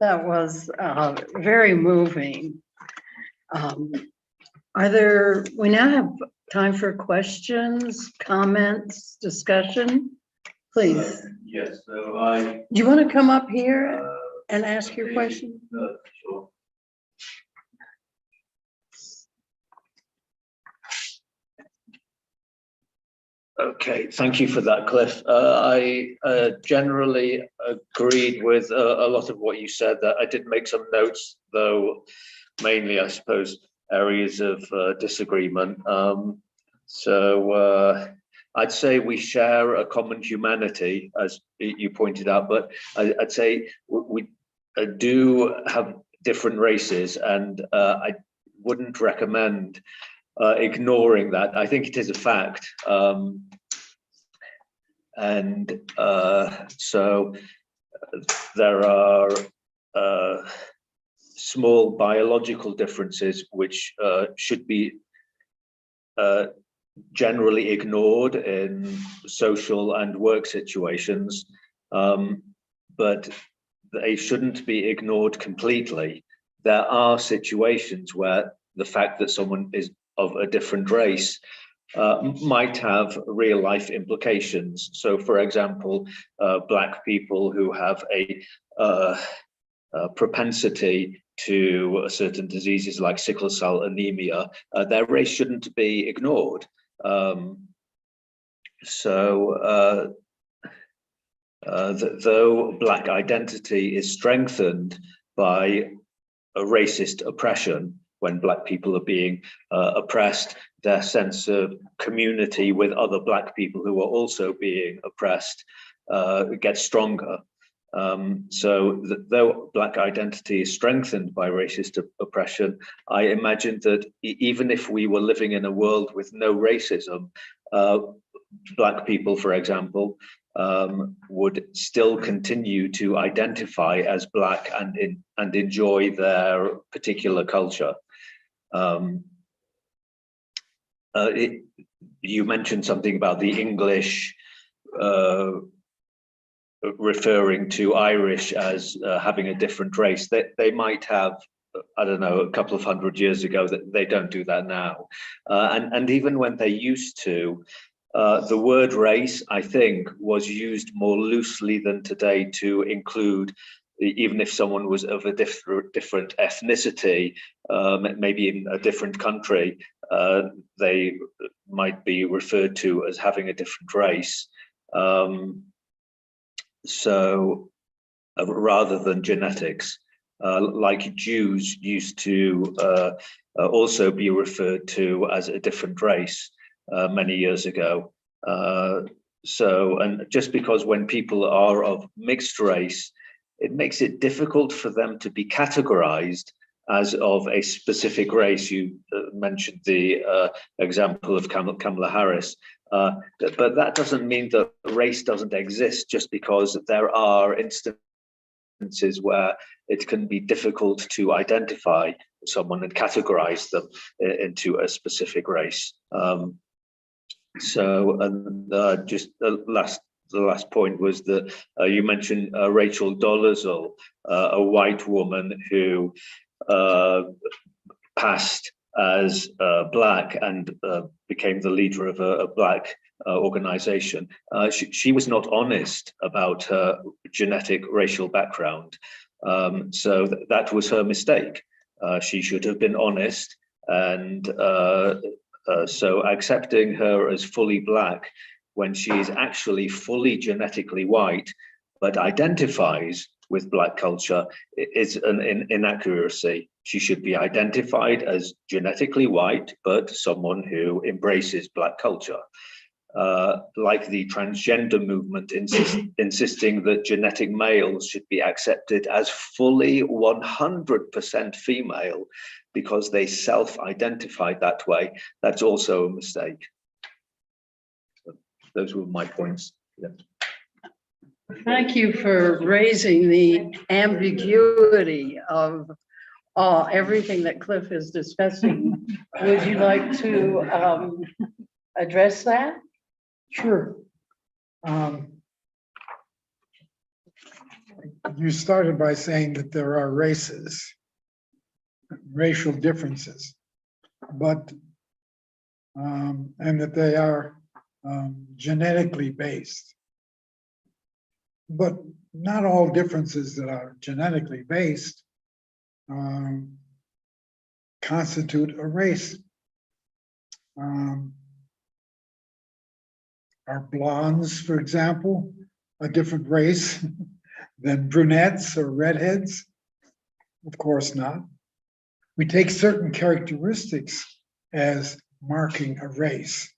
That was very moving. We now have time for questions, comments, discussion, please. Yes, so Do you want to come up here and ask your question? Sure. Okay, thank you for that, Cliff. I generally agreed with a lot of what you said. That I did make some notes, though mainly, I suppose, areas of disagreement. I'd say we share a common humanity, as you pointed out, but I'd say we do have different races, and I wouldn't recommend ignoring that. I think it is a fact. So there are small biological differences which should be generally ignored in social and work situations, but they shouldn't be ignored completely. There are situations where the fact that someone is of a different race might have real life implications. So, for example, Black people who have a propensity to certain diseases like sickle cell anemia, their race shouldn't be ignored. Though Black identity is strengthened by a racist oppression, when Black people are being oppressed, their sense of community with other Black people who are also being oppressed gets stronger. So though Black identity is strengthened by racist oppression, I imagine that even if we were living in a world with no racism, Black people, for example, would still continue to identify as Black and enjoy their particular culture. You mentioned something about the English referring to Irish as having a different race. They might have, I don't know, a couple of hundred years ago. That they don't do that now, and even when they used to, the word race, I think, was used more loosely than today to include, even if someone was of a different ethnicity, maybe in a different country, they might be referred to as having a different race. So rather than genetics, like Jews used to also be referred to as a different race many years ago. So, and just because when people are of mixed race, it makes it difficult for them to be categorized as of a specific race. You mentioned the example of Kamala Harris. But that doesn't mean that race doesn't exist, just because there are instances where it can be difficult to identify someone and categorize them into a specific race. Just the last point was that you mentioned Rachel Dolezal, a white woman who passed as Black and became the leader of a Black organization. She was not honest about her genetic racial background. So that was her mistake. She should have been honest, and so accepting her as fully Black when she is actually fully genetically white, but identifies with Black culture, is an inaccuracy. She should be identified as genetically white, but someone who embraces Black culture. Like the transgender movement insisting that genetic males should be accepted as fully 100% female because they self-identified that way. That's also a mistake. So those were my points. Yeah. Thank you for raising the ambiguity of everything that Cliff is discussing. Would you like to address that? Sure. You started by saying that there are races, racial differences, but and that they are genetically based. But not all differences that are genetically based constitute a race. Are blondes, for example, a different race than brunettes or redheads? Of course not. We take certain characteristics as marking a race,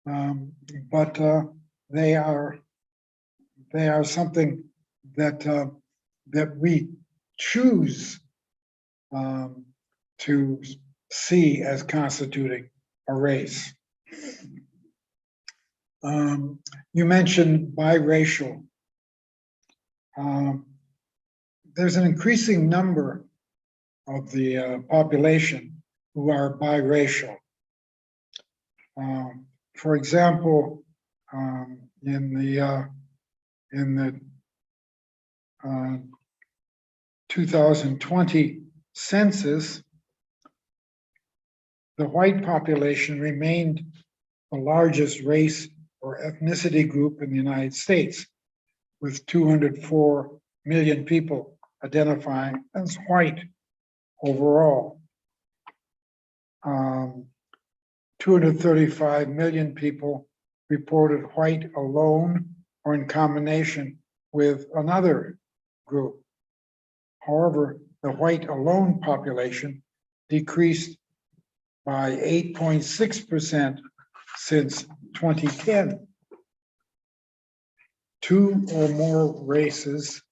but they are something that that we choose to see as constituting a race. You mentioned biracial. There's an increasing number of the population who are biracial. For example, in the 2020 census, the white population remained the largest race or ethnicity group in the United States, with 204 million people identifying as white overall. 235 million people reported white alone or in combination with another group. However, the white alone population decreased by 8.6% since 2010. Two or more races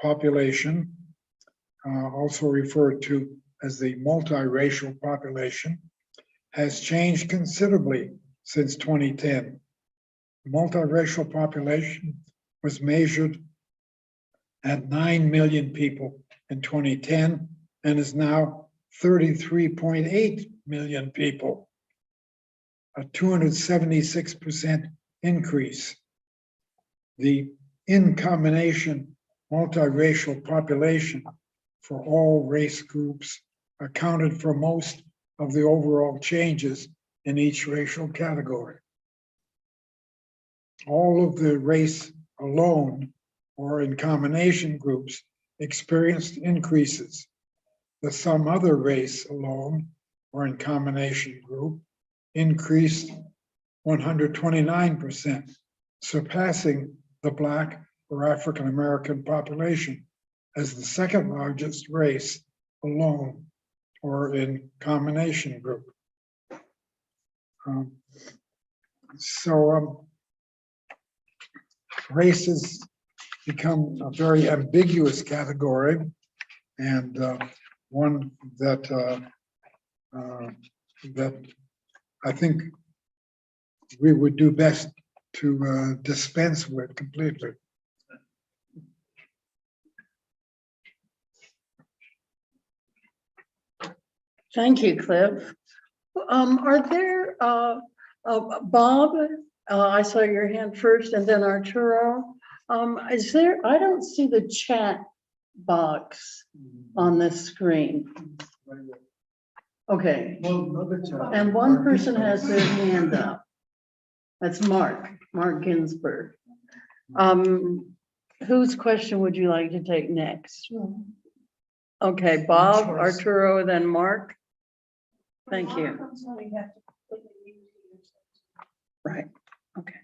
population, also referred to as the multiracial population, has changed considerably since 2010. The multiracial population was measured at 9 million people in 2010 and is now 33.8 million people, a 276% increase. The in combination multiracial population for all race groups accounted for most of the overall changes in each racial category. All of the race alone or in combination groups experienced increases. The some other race alone or in combination group increased 129%, surpassing the Black or African American population as the second largest race alone or in combination group. Race has become a very ambiguous category, and one that that I think we would do best to dispense with completely. Thank you, Cliff. Are there, Bob, I saw your hand first, and then Arturo. Is there, I don't see the chat box on this screen. Okay, and one person has their hand up. That's Mark Ginsburg. Whose question would you like to take next? Okay, Bob, Arturo, then Mark. Thank you. Right, okay.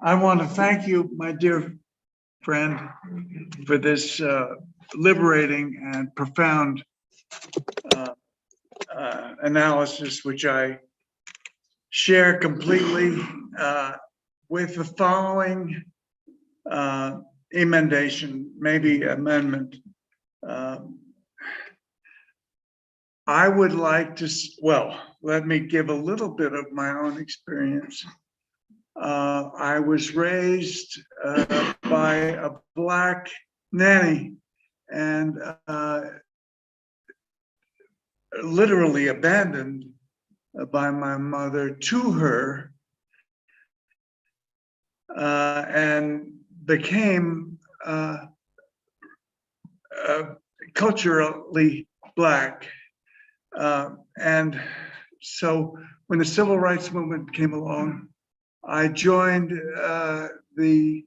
I want to thank you, my dear friend, for this liberating and profound analysis, which I share completely, with the following emendation, maybe amendment. I would like to, well, let me give a little bit of my own experience. I was raised by a Black nanny and literally abandoned by my mother to her, and became culturally Black. And so when the Civil Rights Movement came along, I joined the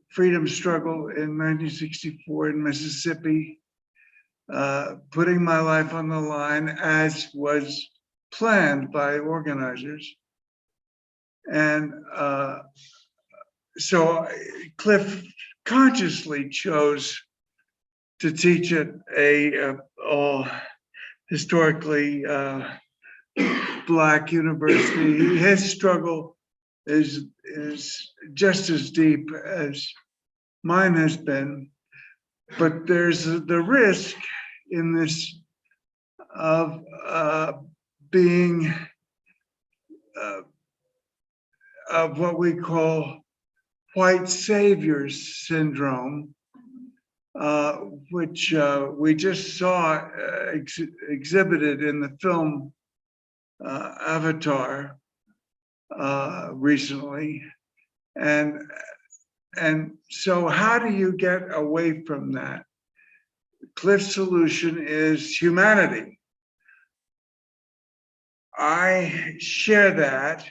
freedom struggle in 1964 in Mississippi, putting my life on the line as was planned by organizers. And so Cliff consciously chose to teach at a historically Black university. His struggle is just as deep as mine has been, but there's the risk in this of being of what we call white saviors syndrome, which we just saw exhibited in the film Avatar recently. And so how do you get away from that? Cliff's solution is humanity. I share that,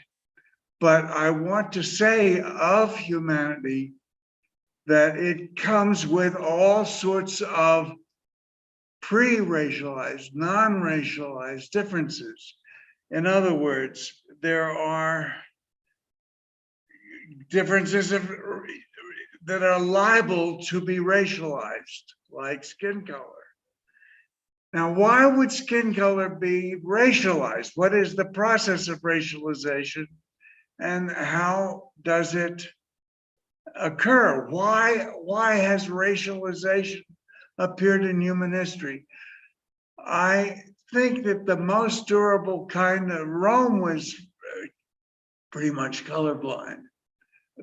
but I want to say of humanity that it comes with all sorts of pre-racialized, non-racialized differences. In other words, there are differences of that are liable to be racialized, like skin color. Now, why would skin color be racialized? What is the process of racialization and how does it occur? Why has racialization appeared in human history? I think that the most durable kind of Rome was pretty much colorblind.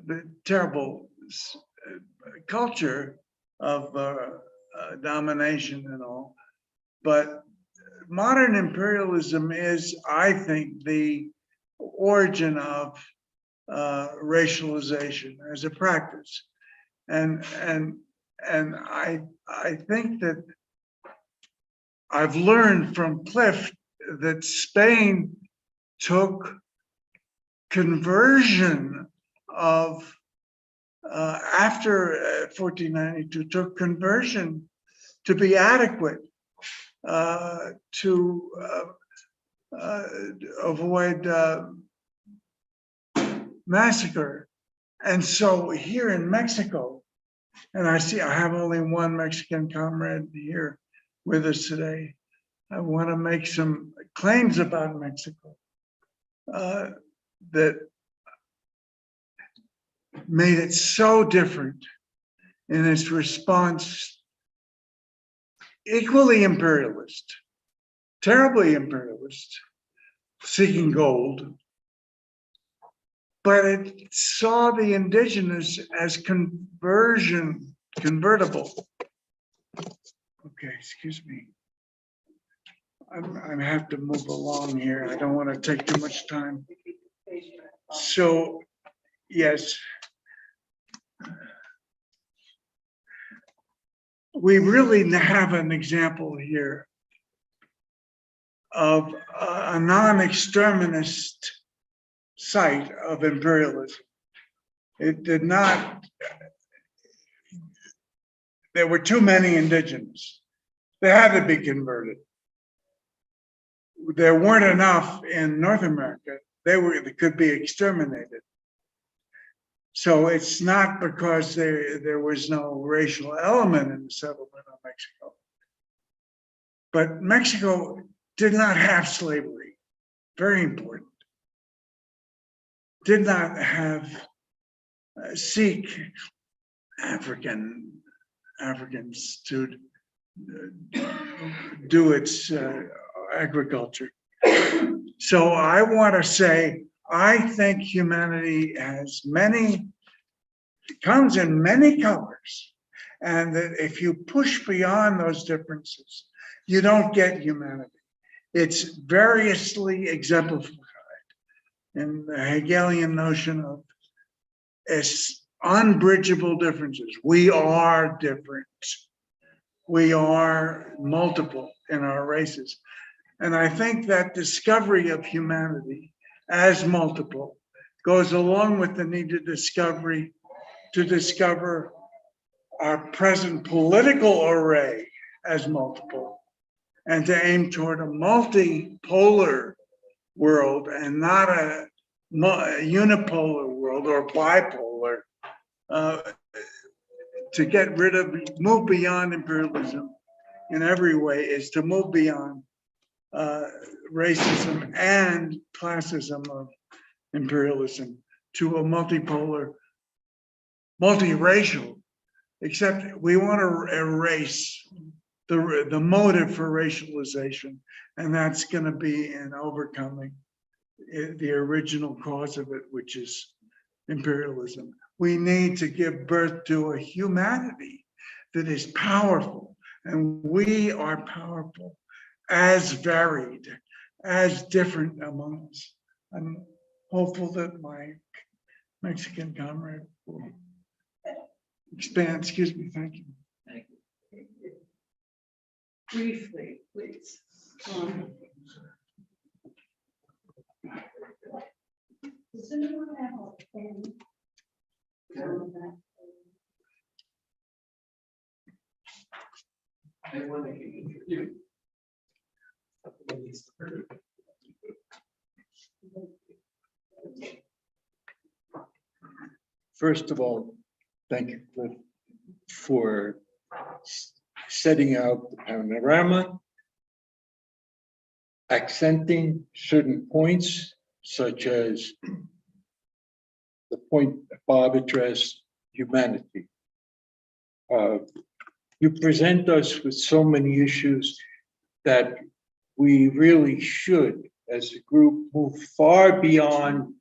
The terrible culture of domination and all. But modern imperialism is, I think, the origin of racialization as a practice. And I think that I've learned from Cliff that Spain took conversion of after 1492 took conversion to be adequate to avoid massacre. And so here in Mexico, and I have only one Mexican comrade here with us today. I want to make some claims about Mexico that made it so different in its response, equally imperialist, terribly imperialist, seeking gold, but it saw the indigenous as convertible. Okay, excuse me. I have to move along here. I don't want to take too much time. So, yes. We really have an example here of a non-exterminist site of imperialism. It did not, there were too many indigenous. They had to be converted. There weren't enough in North America. They could be exterminated. So it's not because there was no racial element in the settlement of Mexico. But Mexico did not have slavery. Very important. Did not have seek Africans to do its agriculture. So I want to say, I think humanity has comes in many colors, and that if you push beyond those differences, you don't get humanity. It's variously exemplified in the Hegelian notion of unbridgeable differences. We are different. We are multiple in our races. And I think that discovery of humanity as multiple goes along with the need to discover our present political array as multiple, and to aim toward a multipolar world and not a unipolar world or bipolar, to move beyond imperialism in every way is to move beyond racism and classism of imperialism to a multipolar, multiracial, except we want to erase the motive for racialization, and that's going to be in overcoming the original cause of it, which is imperialism. We need to give birth to a humanity that is powerful, and we are powerful, as varied, as different among us. I'm hopeful that my Mexican comrade will expand. Excuse me, thank you. Thank you. Briefly, please. Does anyone have a pen? First of all, Thank you, Cliff, for setting out the panorama, accenting certain points, such as the point Bob addressed, humanity. You present us with so many issues that we really should, as a group, move far beyond.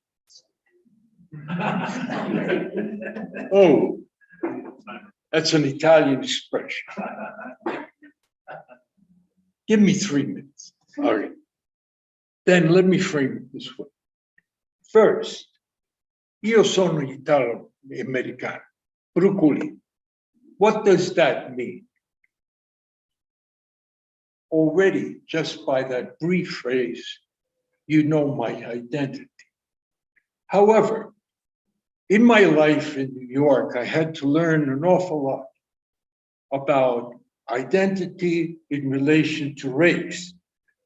Oh, that's an Italian expression. Give me 3 minutes. All right. Then let me frame it this way. First, io sono Italo-Americano. Brucoli. What does that mean? Already, just by that brief phrase, you know my identity. However, in my life in New York, I had to learn an awful lot about identity in relation to race.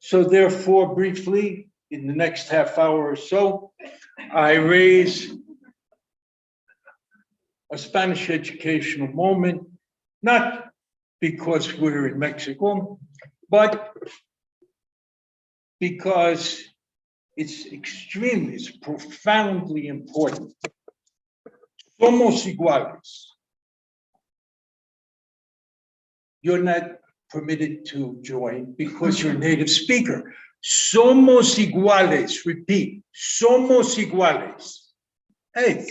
So therefore, briefly, in the next half hour or so, I raise a Spanish educational moment, not because we're in Mexico, but because it's profoundly important. Somos iguales. You're not permitted to join because you're a native speaker. Somos iguales, repeat, somos iguales. Hey,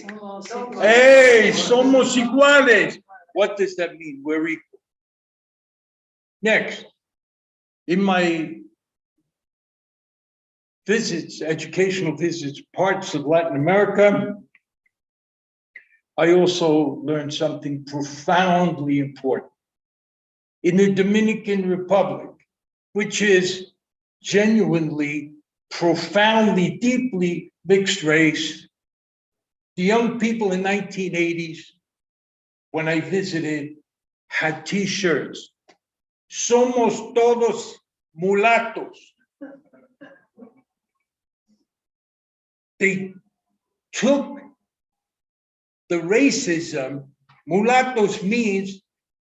hey, somos iguales. What does that mean? We're equal. Next, in my visits, educational visits, parts of Latin America, I also learned something profoundly important. In the Dominican Republic, which is genuinely, profoundly, deeply mixed race, the young people in 1980s, when I visited, had T-shirts. Somos todos mulatos. They took the racism. Mulattos means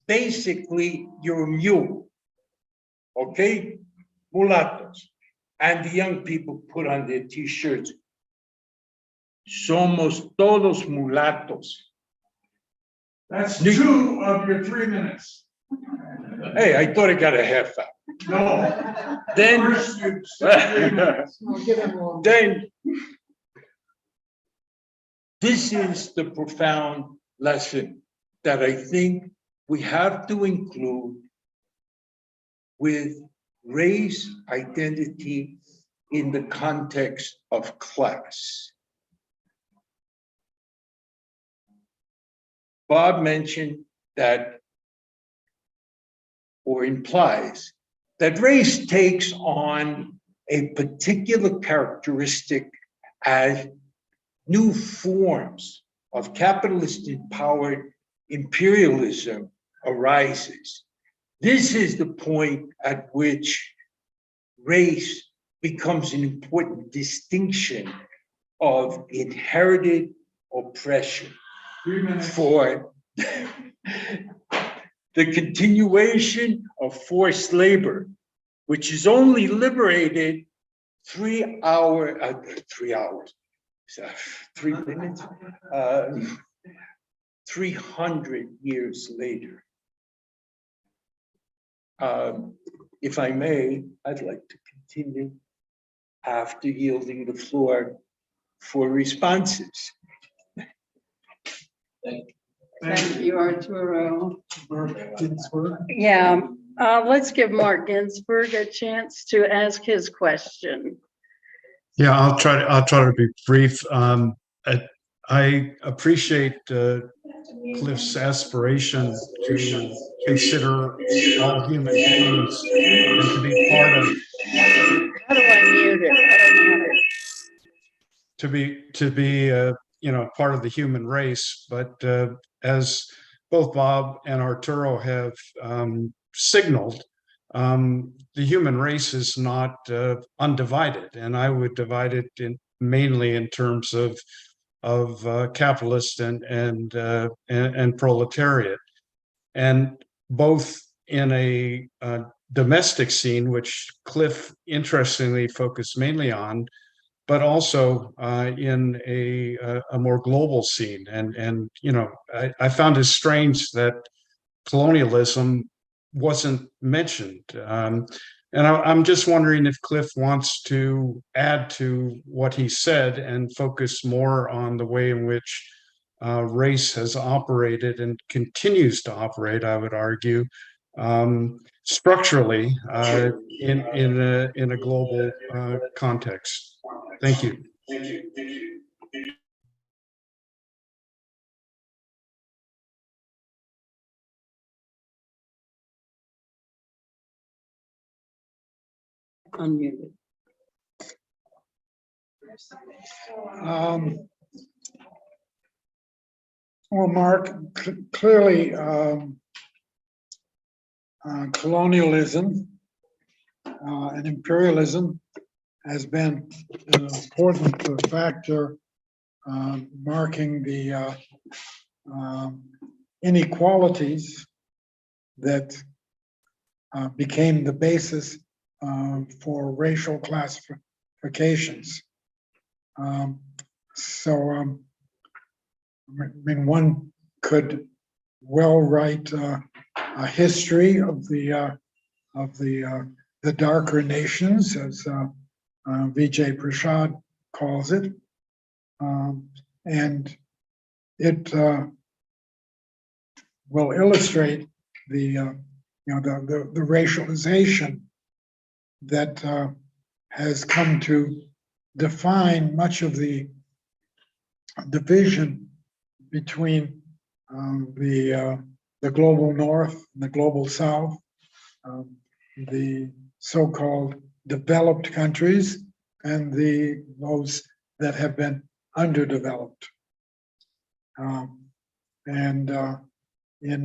basically you're a mule, okay? Mulattos. And the young people put on their T-shirts, somos todos mulatos. That's 2 of your 3 minutes. Hey, I thought I got a half hour. No. Then, First, you said 3 minutes. then, this is the profound lesson that I think we have to include with race identity in the context of class. Bob mentioned that, or implies, that race takes on a particular characteristic as new forms of capitalist empowered imperialism arises. This is the point at which race becomes an important distinction of inherited oppression 3 minutes. for the continuation of forced labor, which is only liberated 3 minutes, 300 years later. If I may, I'd like to continue after yielding the floor for responses. Thank you, Arturo. Yeah, let's give Mark Ginsburg a chance to ask his question. Yeah, I'll try to be brief. I appreciate Cliff's aspiration to consider all human beings and to be part of. How do I mute it? I don't know To be part of the human race, but as both Bob and Arturo have signaled, the human race is not undivided, and I would divide it mainly in terms of of capitalist and proletariat, and both in a domestic scene, which Cliff interestingly focused mainly on, but also in a more global scene. And I found it strange that colonialism wasn't mentioned. And I'm just wondering if Cliff wants to add to what he said and focus more on the way in which race has operated and continues to operate, I would argue, structurally in a global context. Thank you. Unmuted. Well, Mark, clearly, colonialism and imperialism has been an important factor marking the inequalities that became the basis for racial classifications. I mean, one could well write a history of the darker nations, as Vijay Prashad calls it, and it will illustrate the racialization that has come to define much of the division between the global north and the global south, the so-called developed countries and those that have been underdeveloped. In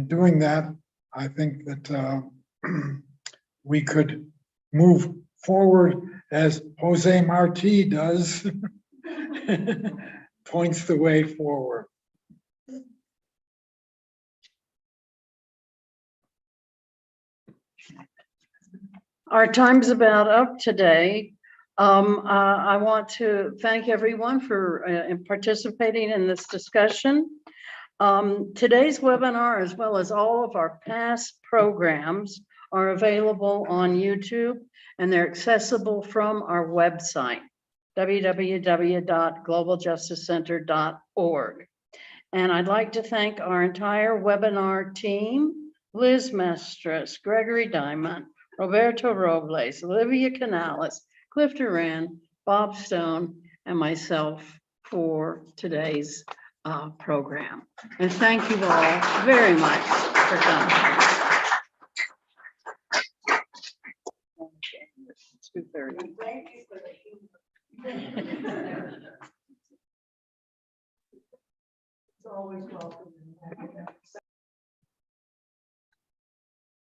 doing that, I think that we could move forward as Jose Marti does, points the way forward. Our time's about up today. I want to thank everyone for participating in this discussion. Today's webinar, as well as all of our past programs, are available on YouTube, and they're accessible from our website, www.globaljusticecenter.org. And I'd like to thank our entire webinar team: Liz Mestras, Gregory Diamond, Roberto Robles, Olivia Canales, Cliff DuRand, Bob Stone, and myself for today's program. And thank you all very much for coming. It's 2:30. It's always welcome.